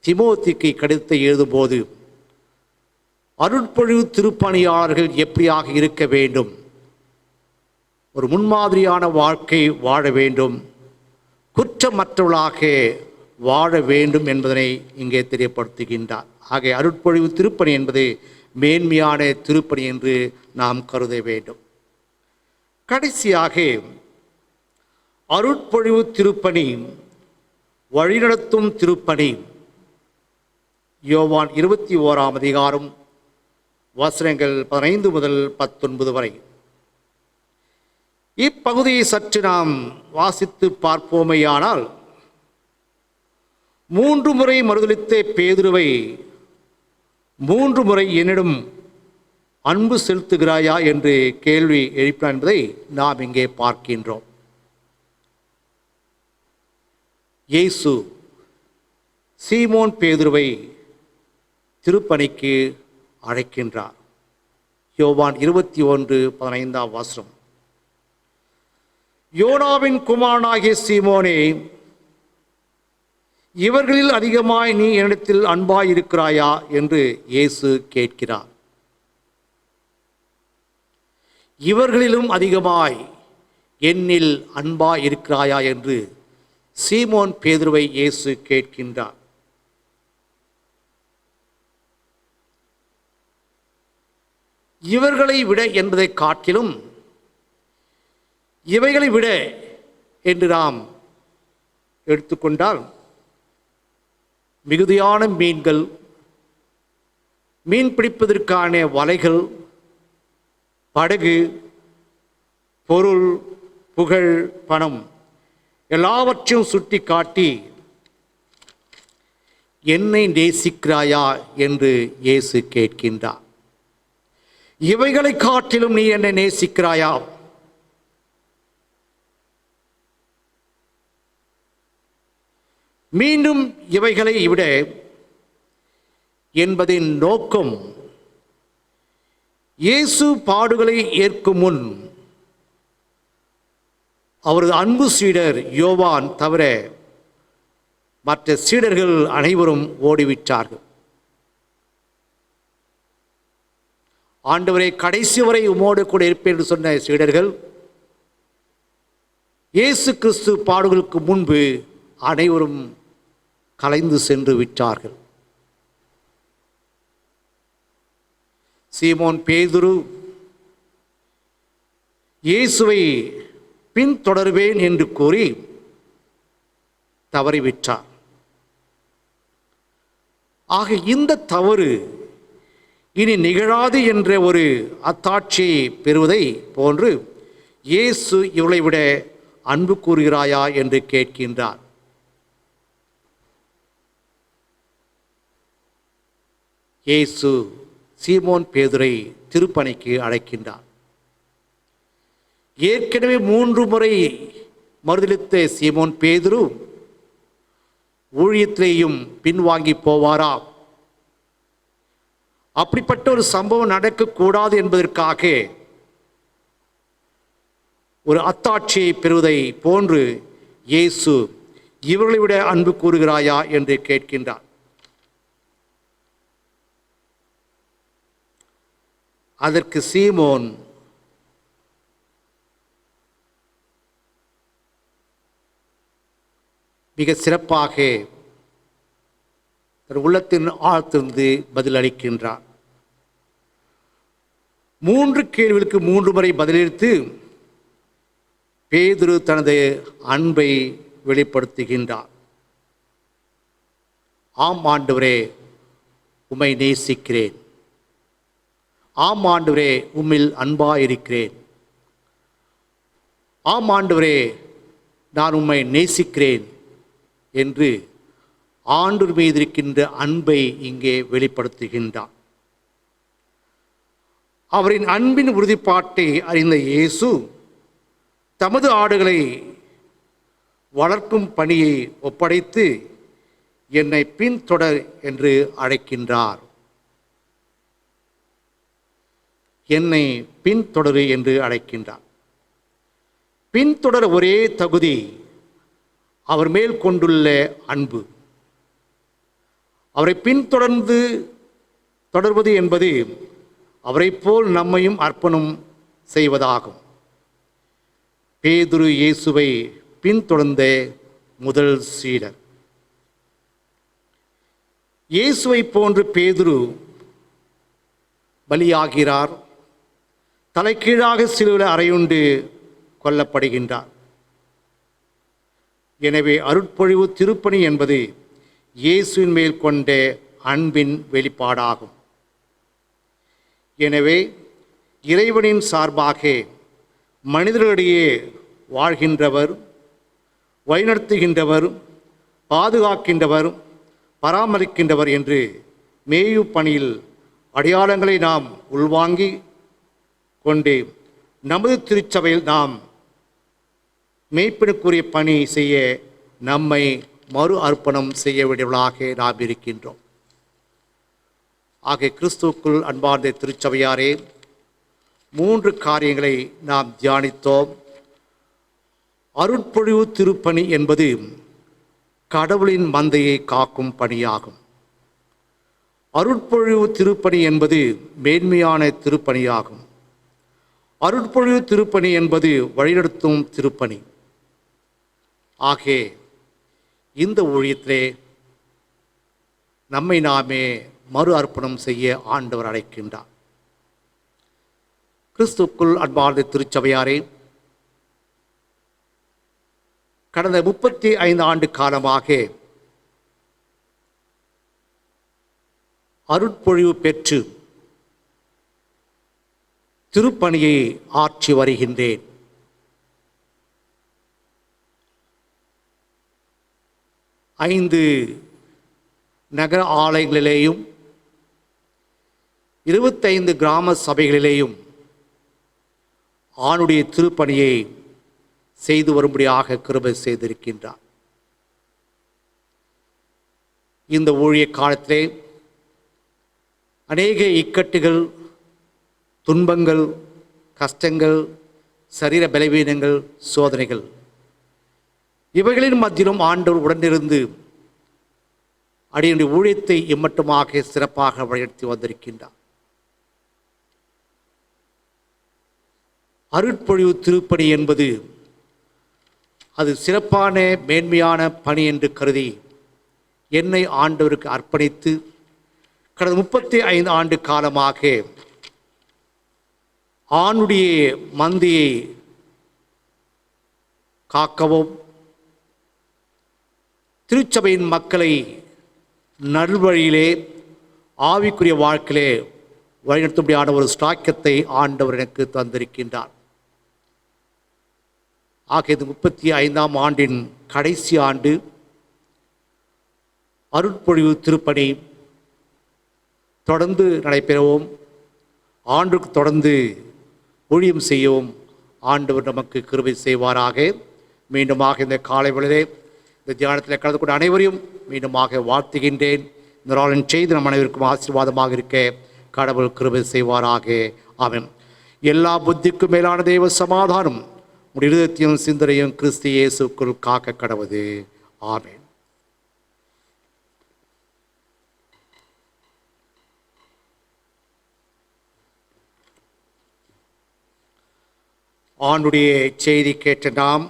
[SPEAKER 1] தீமோத்தேயுக்கு கடிதத்தை எழுதும்போது அருட்பொழிவு திருப்பணியாளர்கள் எப்படியாக இருக்க வேண்டும், ஒரு முன்மாதிரியான வாழ்க்கை வாழ வேண்டும், குற்றமற்றவர்களாக வாழ வேண்டும் என்பதனை இங்கே தெரியப்படுத்துகின்றார். ஆகிய அருட்பொழிவு திருப்பணி என்பது மேன்மையான திருப்பணி என்று நாம் கருத வேண்டும். கடைசியாக அருட்பொழிவு திருப்பணி வழிநடத்தும் திருப்பணி. யோவான் 21ஆம் அதிகாரம் வசனங்கள் 15 முதல் 19 வரை. இப்பகுதியை சற்று நாம் வாசித்து பார்ப்போமேயானால், 3 முறை மறுதலித்த பேதுருவை 3 முறை என்னிடம் அன்பு செலுத்துகிறாயா என்று கேள்வி எழுப்பினார் என்பதை நாம் இங்கே பார்க்கின்றோம். இயேசு சீமோன் பேதுருவை திருப்பணிக்கு அழைக்கின்றார். யோவான் 21:15 வசனம். யோனாவின் குமாரனாகிய சீமோனே, இவர்களில் அதிகமாய் நீ என்னிடத்தில் அன்பாய் இருக்கிறாயா என்று இயேசு கேட்கிறார். இவர்களிலும் அதிகமாய் என்னில் அன்பாய் இருக்கிறாயா என்று சீமோன் பேதுருவை இயேசு கேட்கின்றார். இவர்களை விட என்பதை காட்டிலும் இவைகளை விட என்று நாம் எடுத்துக்கொண்டால், மிகுதியான மீன்கள், மீன் பிடிப்பதற்கான வலைகள், படகு, பொருள், புகழ், பணம் எல்லாவற்றையும் சுட்டி காட்டி என்னை நேசிக்கிறாயா என்று இயேசு கேட்கின்றார். இவைகளை காட்டிலும் நீ என்னை நேசிக்கிறாயா? மீண்டும் இவைகளை விட என்பதின் நோக்கம், இயேசு பாடுகளை ஏற்கும் முன் அவரது அன்பு சீடர் யோவான் தவிர மற்ற சீடர்கள் அனைவரும் ஓடிவிட்டார்கள். ஆண்டவரே, கடைசி வரை உம்மோடு கூட இருப்பேன் என்று சொன்ன சீடர்கள் இயேசு கிறிஸ்து பாடுகளுக்கு முன்பு அனைவரும் கலைந்து சென்று விட்டார்கள். சீமோன் பேதுரு இயேசுவை பின்தொடர்வேன் என்று கூறி தவறிவிட்டார். ஆக இந்த தவறு இனி நிகழாது என்ற ஒரு அத்தாட்சியை பெறுவதை போன்று இயேசு இவளை விட அன்பு கூறுகிறாயா என்று கேட்கின்றார். இயேசு சீமோன் பேதுரை திருப்பணிக்கு அழைக்கின்றார். ஏற்கனவே 3 முறை மறுதலித்த சீமோன் பேதுரு ஊழியத்திலேயும் பின்வாங்கி போவாரா? அப்படிப்பட்ட ஒரு சம்பவம் நடக்கக்கூடாது என்பதற்காக ஒரு அத்தாட்சியை பெறுவதை போன்று இயேசு இவர்களை விட அன்பு கூறுகிறாயா என்று கேட்கின்றார். அதற்கு சீமோன் மிக சிறப்பாக தன் உள்ளத்தின் ஆழ்த்திருந்து பதிலளிக்கின்றார். 3 கேள்விகளுக்கு 3 முறை பதிலளித்து பேதுரு தனது அன்பை வெளிப்படுத்துகின்றார். ஆம் ஆண்டவரே, உம்மை நேசிக்கிறேன். ஆம் ஆண்டவரே, உம்மில் அன்பாயிருக்கிறேன். ஆம் ஆண்டவரே, நான் உம்மை நேசிக்கிறேன் என்று ஆண்டவர் மீது இருக்கின்ற அன்பை இங்கே வெளிப்படுத்துகின்றார். அவரின் அன்பின் உறுதிப்பாட்டை அறிந்த இயேசு தமது ஆடுகளை வளர்க்கும் பணியை ஒப்படைத்து என்னை பின்தொடர் என்று அழைக்கின்றார். என்னை பின்தொடரு என்று அழைக்கின்றார். பின்தொடர ஒரே தகுதி அவர் மேல் கொண்டுள்ள அன்பு. அவரை தொடர்வது என்பது அவரை போல் நம்மையும் அர்ப்பணம் செய்வதாகும். பேதுரு இயேசுவை பின்தொடர்ந்த முதல் சீடர். இயேசுவை போன்று பேதுரு பலியாகிறார். தலைகீழாக சிலுவையில் அறையுண்டு கொல்லப்படுகின்றார். எனவே அருட்பொழிவு திருப்பணி என்பது இயேசுவின் மேல் கொண்ட அன்பின் வெளிப்பாடாகும். எனவே இறைவனின் சார்பாக மனிதர்களிடையே வாழ்கின்றவர், வழிநடத்துகின்றவர், பாதுகாக்கின்றவர், பராமரிக்கின்றவர் என்று மேயு பணியில் அடையாளங்களை நாம் உள்வாங்கி கொண்டு நமது திருச்சபையில் நாம் மெய்ப்பனுக்குரிய பணி செய்ய நம்மை மறு அர்ப்பணம் செய்ய வேண்டியவர்களாக நாம் இருக்கின்றோம். ஆக கிறிஸ்துவுக்குள் அன்பார்ந்த திருச்சபையாரே, 3 காரியங்களை நாம் தியானித்தோம். அருட்பொழிவு திருப்பணி என்பது கடவுளின் மந்தையை காக்கும் பணியாகும். அருட்பொழிவு திருப்பணி என்பது மேன்மையான திருப்பணியாகும். அருட்பொழிவு திருப்பணி என்பது வழிநடத்தும் திருப்பணி. ஆகவே இந்த ஊழியத்திலே நம்மை நாமே மறு அர்ப்பணம் செய்ய ஆண்டவர் அழைக்கின்றார். கிறிஸ்துவுக்குள் அன்பார்ந்த திருச்சபையாரே, கடந்த 35 ஆண்டு காலமாக அருட்பொழிவு பெற்று திருப்பணியை ஆற்றி வருகின்றேன். ஐந்து நகர ஆலயங்களிலேயும் 25 கிராம சபைகளிலேயும் ஆணுடைய திருப்பணியை செய்து வரும்படியாக கிருபை செய்திருக்கின்றார். இந்த ஊழிய காலத்திலே அநேக இக்கட்டுகள், துன்பங்கள், கஷ்டங்கள், சரீர பலவீனங்கள், சோதனைகள் இவைகளின் மத்தியிலும் ஆண்டவர் உடனிருந்து அடியுடைய ஊழியத்தை இம்மட்டுமாக சிறப்பாக வழிநடத்தி வந்திருக்கின்றார். அருட்பொழிவு திருப்பணி என்பது அது சிறப்பான மேன்மையான பணி என்று கருதி என்னை ஆண்டவருக்கு அர்ப்பணித்து கடந்த 35 ஆண்டு காலமாக ஆணுடைய மந்தையை காக்கவும், திருச்சபையின் மக்களை நல்வழியிலே ஆவிக்குரிய வாழ்க்கையிலே வழிநடத்தும்படியான ஒரு ஸ்டாக்கியத்தை ஆண்டவர் எனக்கு தந்திருக்கின்றார். ஆக இது 35ஆம் ஆண்டின் கடைசி ஆண்டு. அருட்பொழிவு திருப்பணி தொடர்ந்து நடைபெறவும், ஆண்டுக்கு தொடர்ந்து ஊழியம் செய்யவும் ஆண்டவர் நமக்கு கிருபை செய்வாராக. மீண்டுமாக இந்த காலை வேளையிலே இந்த தியானத்தில் கலந்து கொண்ட அனைவரையும் மீண்டுமாக வாழ்த்துகின்றேன். இந்த நாளின் செய்தி நம் அனைவருக்கும் ஆசீர்வாதமாக இருக்க கடவுள் கிருபை செய்வாராக. ஆமென். எல்லா புத்திக்கும் மேலான தெய்வ சமாதானம் உடைய இருதயத்தையும் சிந்தனையும் கிறிஸ்து இயேசுக்குள் காக்க கடவுது. ஆமென். ஆண்டுடைய செய்தி கேட்ட நாம்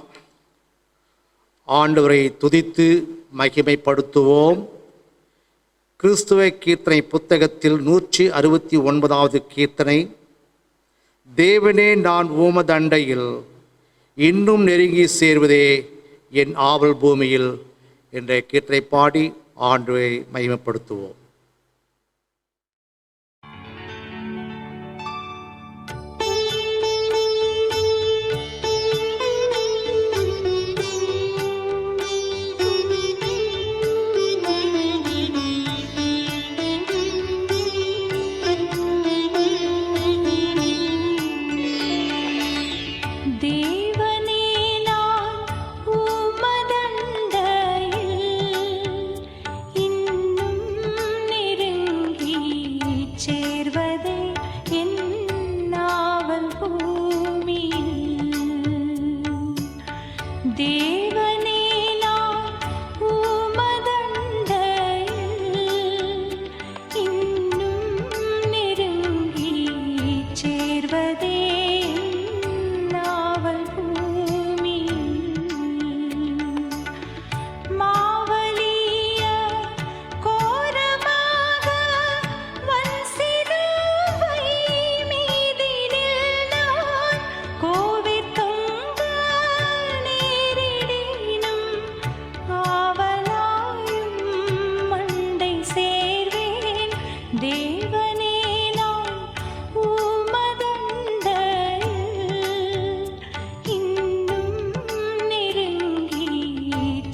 [SPEAKER 1] ஆண்டவரை துதித்து மகிமைப்படுத்துவோம். கிறிஸ்துவ கீர்த்தனை புத்தகத்தில் 169வது கீர்த்தனை, தேவனே நான் உமதண்டையில் இன்னும் நெருங்கி சேர்வதே என் ஆவல் பூமியில் என்ற கீர்த்தனை பாடி ஆண்டவரை மகிமைப்படுத்துவோம்.
[SPEAKER 2] தேவனே நான் உமதண்டையில்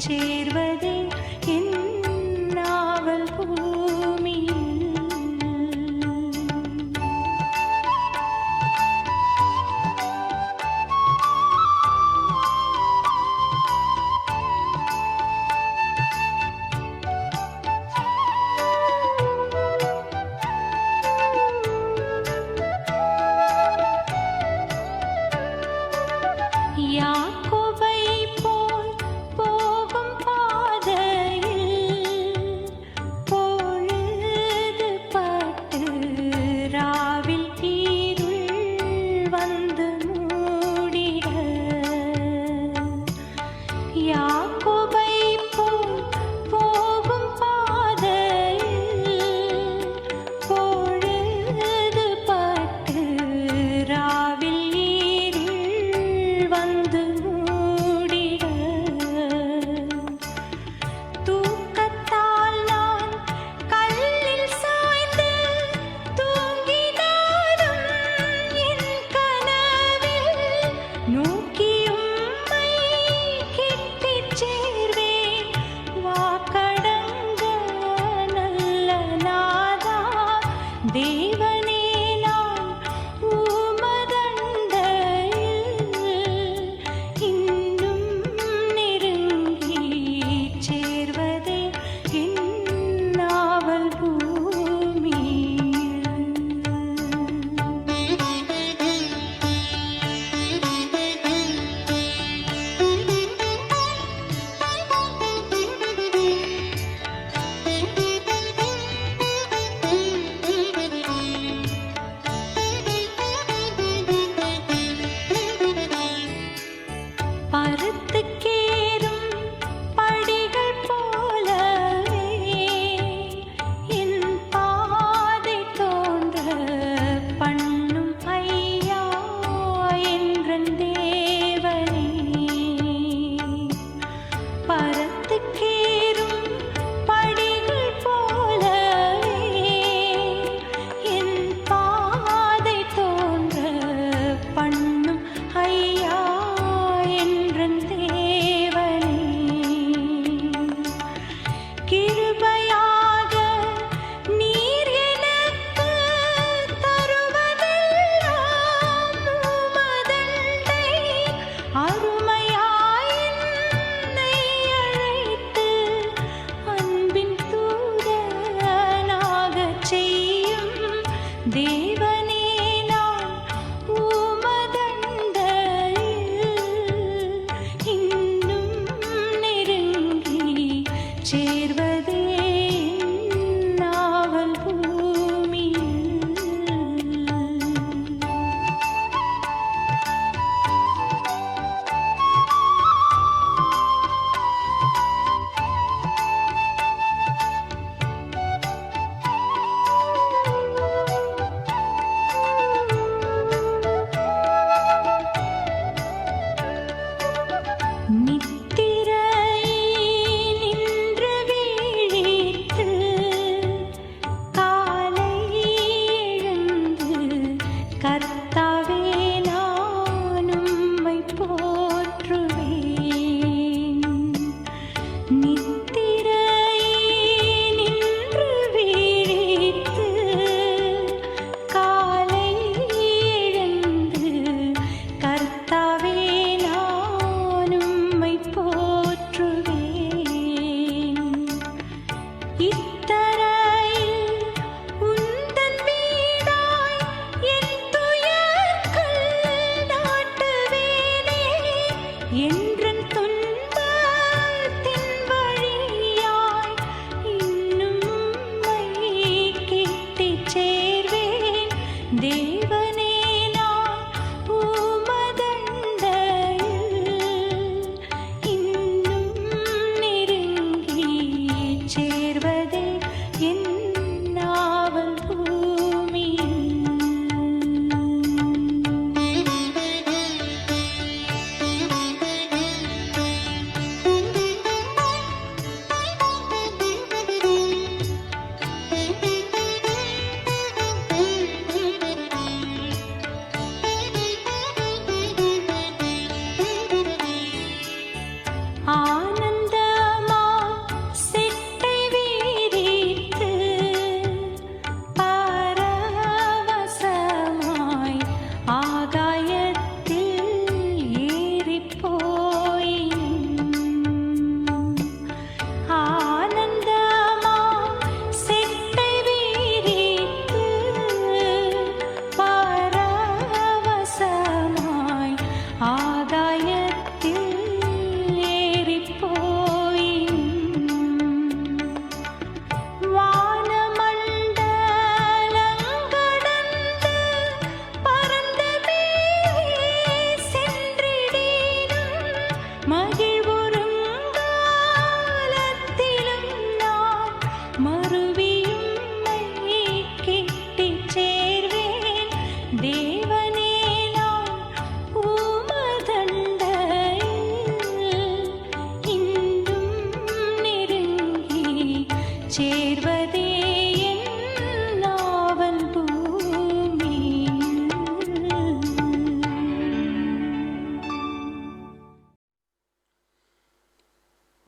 [SPEAKER 2] சேர்வதே என் நாவல் பூமியில். யாக்கோபை போல் போகும் பாதையில் பொழுது பட்டு ராவில் இருள் வந்து மூடிட. யாக்கோபை போல் போகும் பாதையில் பொழுது பட்டு ராவில் வந்து மூடிட. தூக்கத்தால் நான் கல்லில் சாய்ந்து தூங்கினாலும் என் கனவில் நோக்கி உம்மை கிட்டிச் சேர்வேன். வாக்கடங்க நல்ல நாதா தேவனே, நான் இன்னும் நெருங்கி சேர்வதே என் நாவல் பூமியில். பருத்துக்கேறும் படிகள் போலவே என் பாதை தோன்ற பண்ணும் ஐயா என்றன் தேவனே. பருத்துக்கேறும் படிகள் போலவே என் பாதை தோன்ற பண்ணும் ஐயா என்றன் தேவனே. கிருபையாக நீர் எனக்கு தருவதெல்லாம் உமதண்டை அருமையாய் என்னை அழைத்து அன்பின் தூதனாகச் செய்யும் தேவனே. நான் உமதண்டையில் இன்னும் நெருங்கி சேர்வதே என் நாவல் பூமியில். நித்திரை நின்று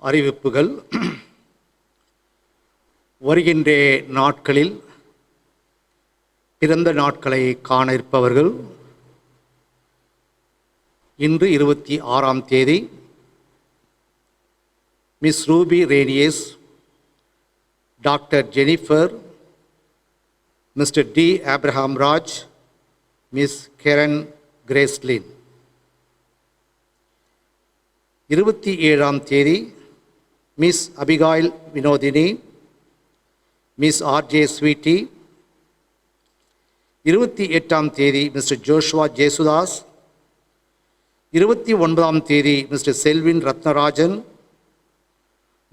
[SPEAKER 1] அறிவிப்புகள். வருகின்ற நாட்களில் பிறந்த நாட்களை காண இருப்பவர்கள், இன்று 26ஆம் தேதி miss Ruby Rhenius, doctor Jennifer, mister D Abraham Raj, miss Keren Gracelin. 27ஆம் தேதி miss Abigail Vinodhini, miss RJ Sweety. 28ஆம் தேதி மிஸ்டர் ஜோஷுவா ஜேசுதாஸ். 29ஆம் தேதி மிஸ்டர் செல்வின் ரத்னராஜன்.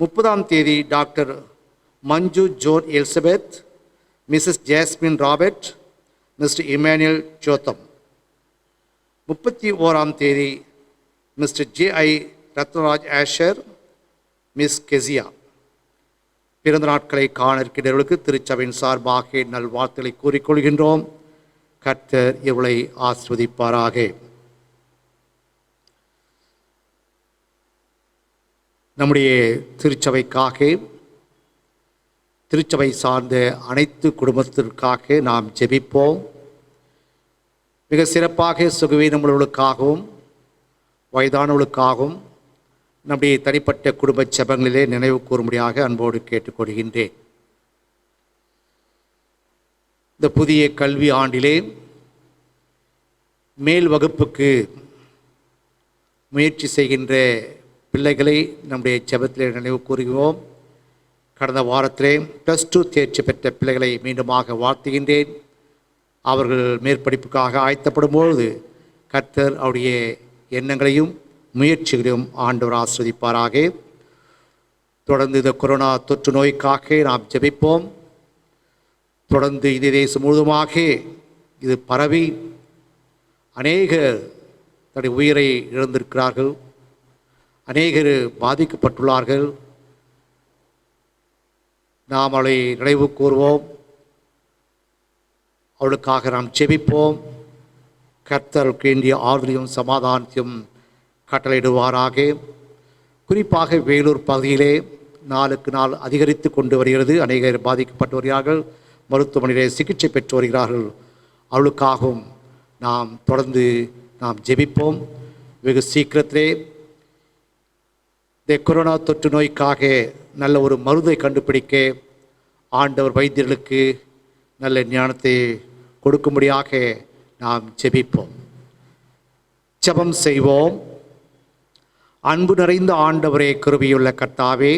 [SPEAKER 1] 30ஆம் தேதி doctor Manju Joan Elizabeth, Mrs Jasmine Robert, mister Emmanuel Jotham. 31ஆம் தேதி mister J I. Rathnaraj Asher, miss Keziah. பிறந்த நாட்களை காண இருக்கின்றவர்களுக்கு திருச்சபையின் சார்பாக நல்வாழ்த்துக்களை கூறிக்கொள்கின்றோம். கர்த்தர் இவளை ஆசிர்வதிப்பாராக. நம்முடைய திருச்சபைக்காக, திருச்சபை சார்ந்த அனைத்து குடும்பத்திற்காக நாம் ஜெபிப்போம். மிக சிறப்பாக சுகவீனமுள்ளவர்களுக்காகவும் வயதானவர்களுக்காகவும் நம்முடைய தனிப்பட்ட குடும்ப ஜெபங்களிலே நினைவு கூறும்படியாக அன்போடு கேட்டுக்கொள்கின்றேன். இந்த புதிய கல்வி ஆண்டிலே மேல் வகுப்புக்கு முயற்சி செய்கின்ற பிள்ளைகளை நம்முடைய ஜெபத்திலே நினைவு கூறுகிறோம். கடந்த வாரத்திலே +2 தேர்ச்சி பெற்ற பிள்ளைகளை மீண்டுமாக வாழ்த்துகின்றேன். அவர்கள் மேற்படிப்புக்காக ஆயத்தப்படும்பொழுது கர்த்தர் அவருடைய எண்ணங்களையும் முயற்சிகளையும் ஆண்டவர் ஆசீர்வதிப்பாராக. தொடர்ந்து இந்த கொரோனா தொற்று நோய்க்காக நாம் ஜெபிப்போம். தொடர்ந்து இந்த தேசம் முழுவதுமாக இது பரவி அநேகர் தன்னுடைய உயிரை இழந்திருக்கிறார்கள், அநேகர் பாதிக்கப்பட்டுள்ளார்கள். நாம் அவளை நினைவு கூறுவோம், அவளுக்காக நாம் ஜெபிப்போம். கர்த்தருக்கு வேண்டிய ஆறுதலையும் சமாதானத்தையும் கட்டளையிடுவாராக. குறிப்பாக வேலூர் பகுதியிலே நாளுக்கு நாள் அதிகரித்து கொண்டு வருகிறது. அநேகர் பாதிக்கப்பட்டு வருகிறார்கள், மருத்துவமனையிலே சிகிச்சை பெற்று வருகிறார்கள். அவளுக்காகவும் நாம் தொடர்ந்து நாம் ஜெபிப்போம். வெகு சீக்கிரத்திலே இந்த கொரோனா தொற்று நோய்க்காக நல்ல ஒரு மருந்தை கண்டுபிடிக்க ஆண்டவர் வைத்தியர்களுக்கு நல்ல ஞானத்தை கொடுக்கும்படியாக நாம் ஜெபிப்போம். ஜெபம் செய்வோம். அன்பு நிறைந்த ஆண்டவரே, கிருபையுள்ள கர்த்தாவே,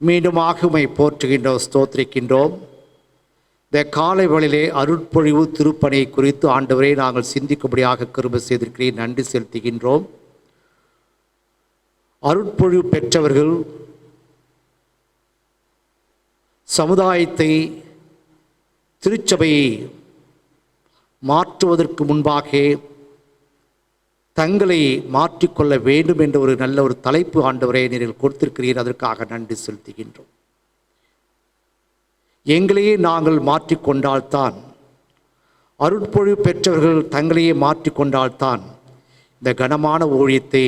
[SPEAKER 1] மீண்டுமாக உம்மை போற்றுகின்றோம், ஸ்தோத்திரிக்கின்றோம். இந்த காலை வேளையிலே அருட்பொழிவு திருப்பணி குறித்து ஆண்டவரே நாங்கள் சிந்திக்கும்படியாக கிருபை செய்திருக்கிறேன், நன்றி செலுத்துகின்றோம். அருட்பொழிவு பெற்றவர்கள் சமுதாயத்தை, திருச்சபையை மாற்றுவதற்கு முன்பாக தங்களை மாற்றிக்கொள்ள வேண்டும் என்ற ஒரு நல்ல ஒரு தலைப்பு ஆண்டவரே நீங்கள் கொடுத்திருக்கிறீர். அதற்காக நன்றி செலுத்துகின்றோம். எங்களையே நாங்கள் மாற்றிக்கொண்டால்தான், அருட்பொழிவு பெற்றவர்கள் தங்களையே மாற்றிக்கொண்டால்தான் இந்த கனமான ஊழியத்தை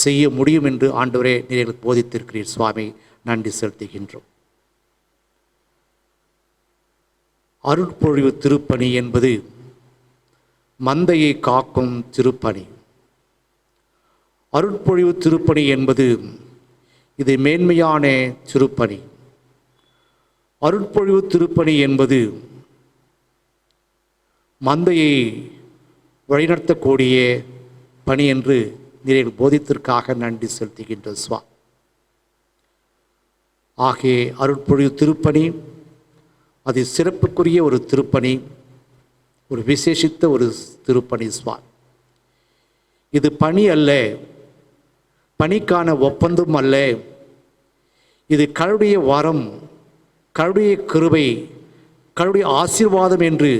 [SPEAKER 1] செய்ய முடியும் என்று ஆண்டவரே நீங்கள் போதித்திருக்கிறீர். சுவாமி, நன்றி செலுத்துகின்றோம். அருட்பொழிவு திருப்பணி என்பது மந்தையை காக்கும் திருப்பணி. அருட்பொழிவு திருப்பணி என்பது இது மேன்மையான திருப்பணி. அருட்பொழிவு திருப்பணி என்பது மந்தையை வழிநடத்தக்கூடிய பணி என்று நீர் போதித்திற்காக நன்றி செலுத்துகின்ற சுவா. ஆகிய அருட்பொழிவு திருப்பணி அது சிறப்புக்குரிய ஒரு திருப்பணி, ஒரு விசேஷித்த ஒரு திருப்பணி சுவா. இது பணி அல்ல, பணிக்கான ஒப்பந்தம் அல்ல. இது கடவுளுடைய வரம், கடவுளுடைய கிருபை, கடவுளுடைய ஆசீர்வாதம் என்று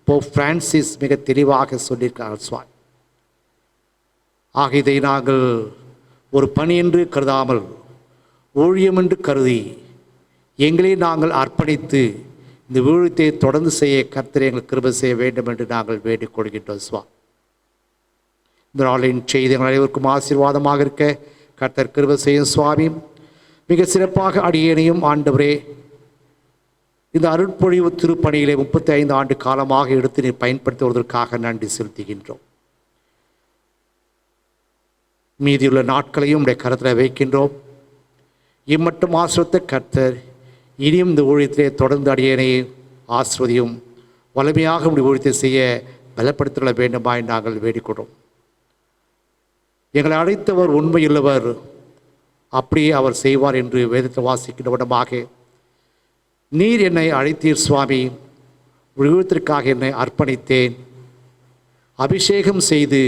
[SPEAKER 1] போப் பிரான்சிஸ் மிக தெளிவாக சொல்லியிருக்கிறார் சுவா. ஆக இதை நாங்கள் ஒரு பணி என்று கருதாமல் ஊழியம் என்று கருதி எங்களை நாங்கள் அர்ப்பணித்து இந்த ஊழியத்தை தொடர்ந்து செய்ய கர்த்தர் எங்களுக்கு கிருபை செய்ய வேண்டும் என்று நாங்கள் வேண்டிக் கொள்கின்றோம் சுவா. இந்த நாளின் செய்தி எங்கள் அனைவருக்கும் ஆசீர்வாதமாக இருக்க கர்த்தர் கிருபை செய்யும் சுவாமி. மிக சிறப்பாக அடியேனையும் ஆண்டவரே இந்த அருட்பொழிவு திருப்பணியிலே 35 ஆண்டு காலமாக எடுத்து நீர் பயன்படுத்துவதற்காக நன்றி செலுத்துகின்றோம். மீதியுள்ள நாட்களையும் உடைய கருத்தில் வைக்கின்றோம். இம்மட்டும் ஆசிரியத்த கர்த்தர் இனியும் இந்த ஊழியத்திலே தொடர்ந்து அடியேனை ஆசிர்வதியும் வலிமையாக உடைய ஊழியத்தை செய்ய பலப்படுத்திட வேண்டுமாய் நாங்கள் வேடிக்கொள்கிறோம். எங்களை அழைத்தவர் உண்மையுள்ளவர், அப்படியே அவர் செய்வார் என்று வேதத்தை வாசிக்கின்ற விடமாக நீர் என்னை அழைத்தீர் சுவாமி. ஊழியத்திற்காக என்னை அர்ப்பணித்தேன். அபிஷேகம் செய்து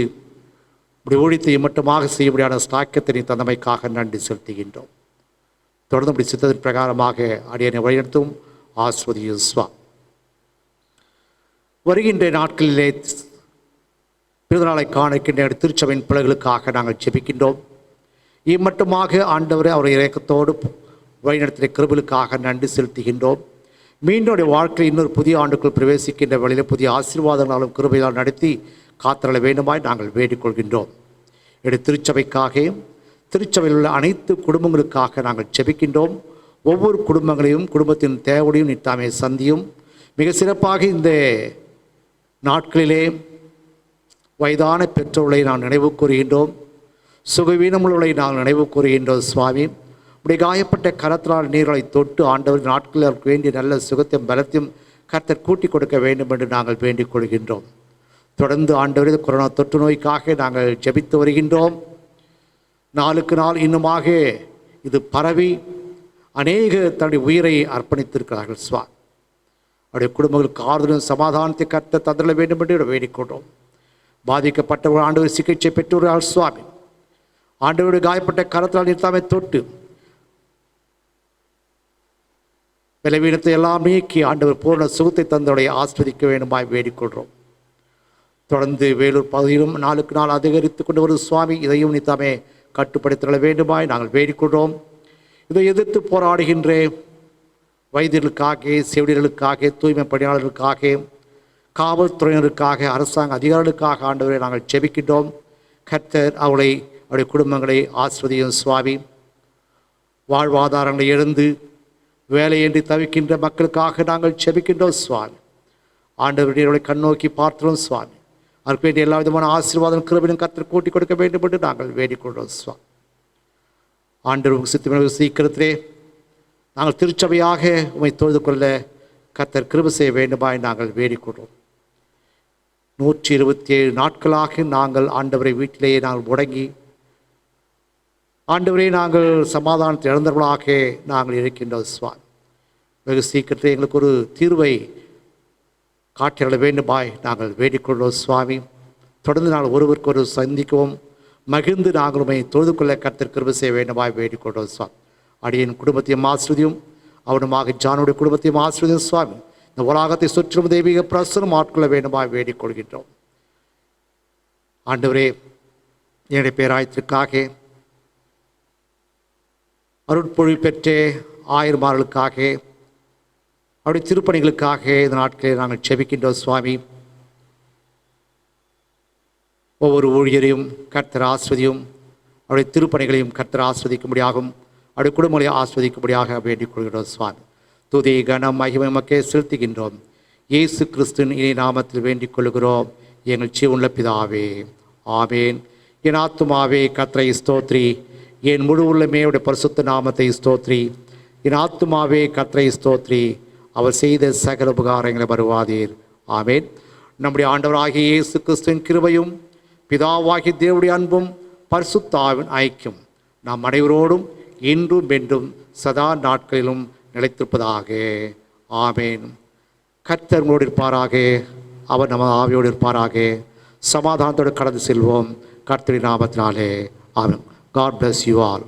[SPEAKER 1] ஊழியத்தை மட்டுமாக செய்ய முடியாத ஸ்தாக்கியத்தை நீ தந்தமைக்காக நன்றி செலுத்துகின்றோம். தொடர்ந்து இப்படி சித்தத்தின் பிரகாரமாக அடியனை வழிநடத்தும் ஆஸ்வதியும் சுவா. வருகின்ற நாட்களிலே பிறந்தநாளை காணிக்கின்ற திருச்சபையின் பிள்ளைகளுக்காக நாங்கள் ஜெபிக்கின்றோம். இம்மட்டுமாக ஆண்டவரை அவருடைய இரக்கத்தோடு வழிநடத்திய கிருபைகளுக்காக நன்றி செலுத்துகின்றோம். மீண்டும் வாழ்க்கையில் இன்னொரு புதிய ஆண்டுக்குள் பிரவேசிக்கின்ற வழியில் புதிய ஆசீர்வாதங்களாலும் கிருபையால் நடத்தி காத்தரள வேண்டுமாய் நாங்கள் வேண்டிக்கொள்கின்றோம். திருச்சபைக்காக திருச்சபையில் உள்ள அனைத்து குடும்பங்களுக்காக நாங்கள் ஜெபிக்கின்றோம். ஒவ்வொரு குடும்பங்களையும் குடும்பத்தின் தேவையும் நித்தாமே சந்தியும். மிக சிறப்பாக இந்த நாட்களிலே வயதான பெற்றோர்களை நாம் நினைவு கூறுகின்றோம். சுகவீனமுள்ளவர்களை நாங்கள் நினைவு கூறுகின்றோம். சுவாமி, உடைய காயப்பட்ட கரத்தினால் நீர்களை தொட்டு ஆண்டவர் நாட்களில் அவருக்கு வேண்டிய நல்ல சுகத்தையும் பலத்தையும் கர்த்தர் கூட்டி கொடுக்க வேண்டும் என்று நாங்கள் வேண்டிக் கொள்கின்றோம். தொடர்ந்து ஆண்டவர் கொரோனா தொற்று நோய்க்காக நாங்கள் ஜெபித்து வருகின்றோம். நாளுக்கு நாள் இன்னுமாக இது பரவி அநேக தன்னுடைய உயிரை அர்ப்பணித்திருக்கிறார்கள். சுவா, அவருடைய குடும்பங்களுக்கு ஆறுதலும் சமாதானத்தை கர்த்தர் தந்திர வேண்டும் என்று வேண்டிக்கொண்டோம். பாதிக்கப்பட்டவர்கள் ஆண்டவர் சிகிச்சை பெற்றவர்கள். சுவாமி, ஆண்டவருடைய காயப்பட்ட கரத்தினால் நிறுத்தாமை தொட்டு பலவீனத்தை எல்லாம் நீக்கி ஆண்டவர் பூர்ண சுகத்தை தந்தோடைய ஆஸ்வதிக்க வேண்டுமாய் வேண்டிக்கொள்கிறோம். தொடர்ந்து வேலூர் பகுதியிலும் நாளுக்கு நாள் அதிகரித்து கொண்டு வரும் சுவாமி, இதையும் நித்தாமே கட்டுப்படுத்த வேண்டுமாய் நாங்கள் வேண்டிக்கொள்கிறோம். இதை எதிர்த்து போராடுகின்ற வைத்தியர்களுக்காக, செவிலியர்களுக்காக, தூய்மை பணியாளர்களுக்காக, காவல்துறையினருக்காக, அரசாங்க அதிகாரிகளுக்காக ஆண்டவரை நாங்கள் ஜெபிக்கின்றோம். கர்த்தர் அவருடைய குடும்பங்களை ஆஸ்வதியும் சுவாமி. வாழ்வாதாரங்களை இழந்து வேலையின்றி தவிக்கின்ற மக்களுக்காக நாங்கள் ஜெபிக்கின்றோம். சுவாமி, ஆண்டவருடைய கண்ணோக்கி பார்க்கிறோம். சுவாமி, அதற்கு வேண்டிய எல்லா விதமான ஆசீர்வாதம் கிருபையும் கர்த்தர் கூட்டி கொடுக்க வேண்டும் என்று நாங்கள் வேண்டிக்கொள்கிறோம். சுவாமி, ஆண்டவர் சித்தமிழ் சீக்கிரத்திலே நாங்கள் திருச்சபையாக உம்மை தொழுது கொள்ள கர்த்தர் கிருபை செய்ய வேண்டுமாய் நாங்கள் வேண்டிக்கொள்கிறோம். 127 நாட்களாக நாங்கள் ஆண்டவரை வீட்டிலேயே நாங்கள் முடங்கி ஆண்டவரே நாங்கள் சமாதானத்தை இழந்தவர்களாக நாங்கள் இருக்கின்றோம். சுவாமி, வெகு சீக்கிரத்தில் எங்களுக்கு ஒரு தீர்வை காட்டிட வேண்டுமாய் நாங்கள் வேண்டிக்கொள்கிறோம். சுவாமி, தொடர்ந்து நாங்கள் ஒருவருக்கு ஒரு சந்திக்கவும் மகிழ்ந்து நாங்கள் உண்மை தொழுது கொள்ள கர்த்தர் கிருபை செய்ய வேண்டுமாய் வேண்டிக்கொள்கிறோம். சுவாமி, அடியின் குடும்பத்தையும் ஆசிரியும் அவனுமாக ஜானுடைய குடும்பத்தையும் ஆசிரியும். சுவாமி, இந்த உலகத்தை சுற்றும் தெய்வீக பிரசனம் ஆட்கொள்ள வேண்டுமாய் வேண்டிக்கொள்கின்றோம். ஆண்டவரே, என்னுடைய பேராயத்திற்காக அருட்பொழிவு பெற்ற ஆயர்மார்களுக்காக அவருடைய திருப்பணிகளுக்காக இந்த நாட்களில் நாங்கள் ஜெபிக்கின்றோம். சுவாமி, ஒவ்வொரு ஊழியரையும் கர்த்தர் ஆஸ்வதியும் அவருடைய திருப்பணிகளையும் கர்த்தர் ஆஸ்வதிக்கும்படியாகும் அவருடைய குடும்பங்களை ஆஸ்வதிக்கும்படியாக வேண்டிக் கொள்கிறோம். சுவாமி, துதி கனம் மகிமை மக்கே செலுத்துகின்றோம். இயேசு கிறிஸ்துவின் இனி நாமத்தில் வேண்டிக் கொள்கிறோம் எங்கள் ஜீவனுள்ள பிதாவே, ஆமேன். என் ஆத்துமாவே கர்த்தரை ஸ்தோத்ரி, என் முழு உள்ளமேயுடைய பரிசுத்த நாமத்தை ஸ்தோத்ரி. என் ஆத்துமாவே கர்த்தரை ஸ்தோத்ரி, அவர் செய்த சகல உபகாரங்களை வருவாதீர். ஆமேன். நம்முடைய ஆண்டவராகிய இயேசு கிறிஸ்துவின் கிருபையும் பிதாவாகிய தேவனுடைய அன்பும் பரிசுத்தாவின் ஐக்கியம் நாம் அனைவரோடும் இன்றும் என்றும் சதா நாட்களிலும் நிலைத்திருப்பதாக. ஆமேன். கர்த்தர் உங்களோடு இருப்பாராக, அவர் நம்ம ஆவியோடு இருப்பாராக. சமாதானத்தோடு கடந்து செல்வோம் கர்த்தரின் நாமத்தினாலே. ஆமென். God bless you all.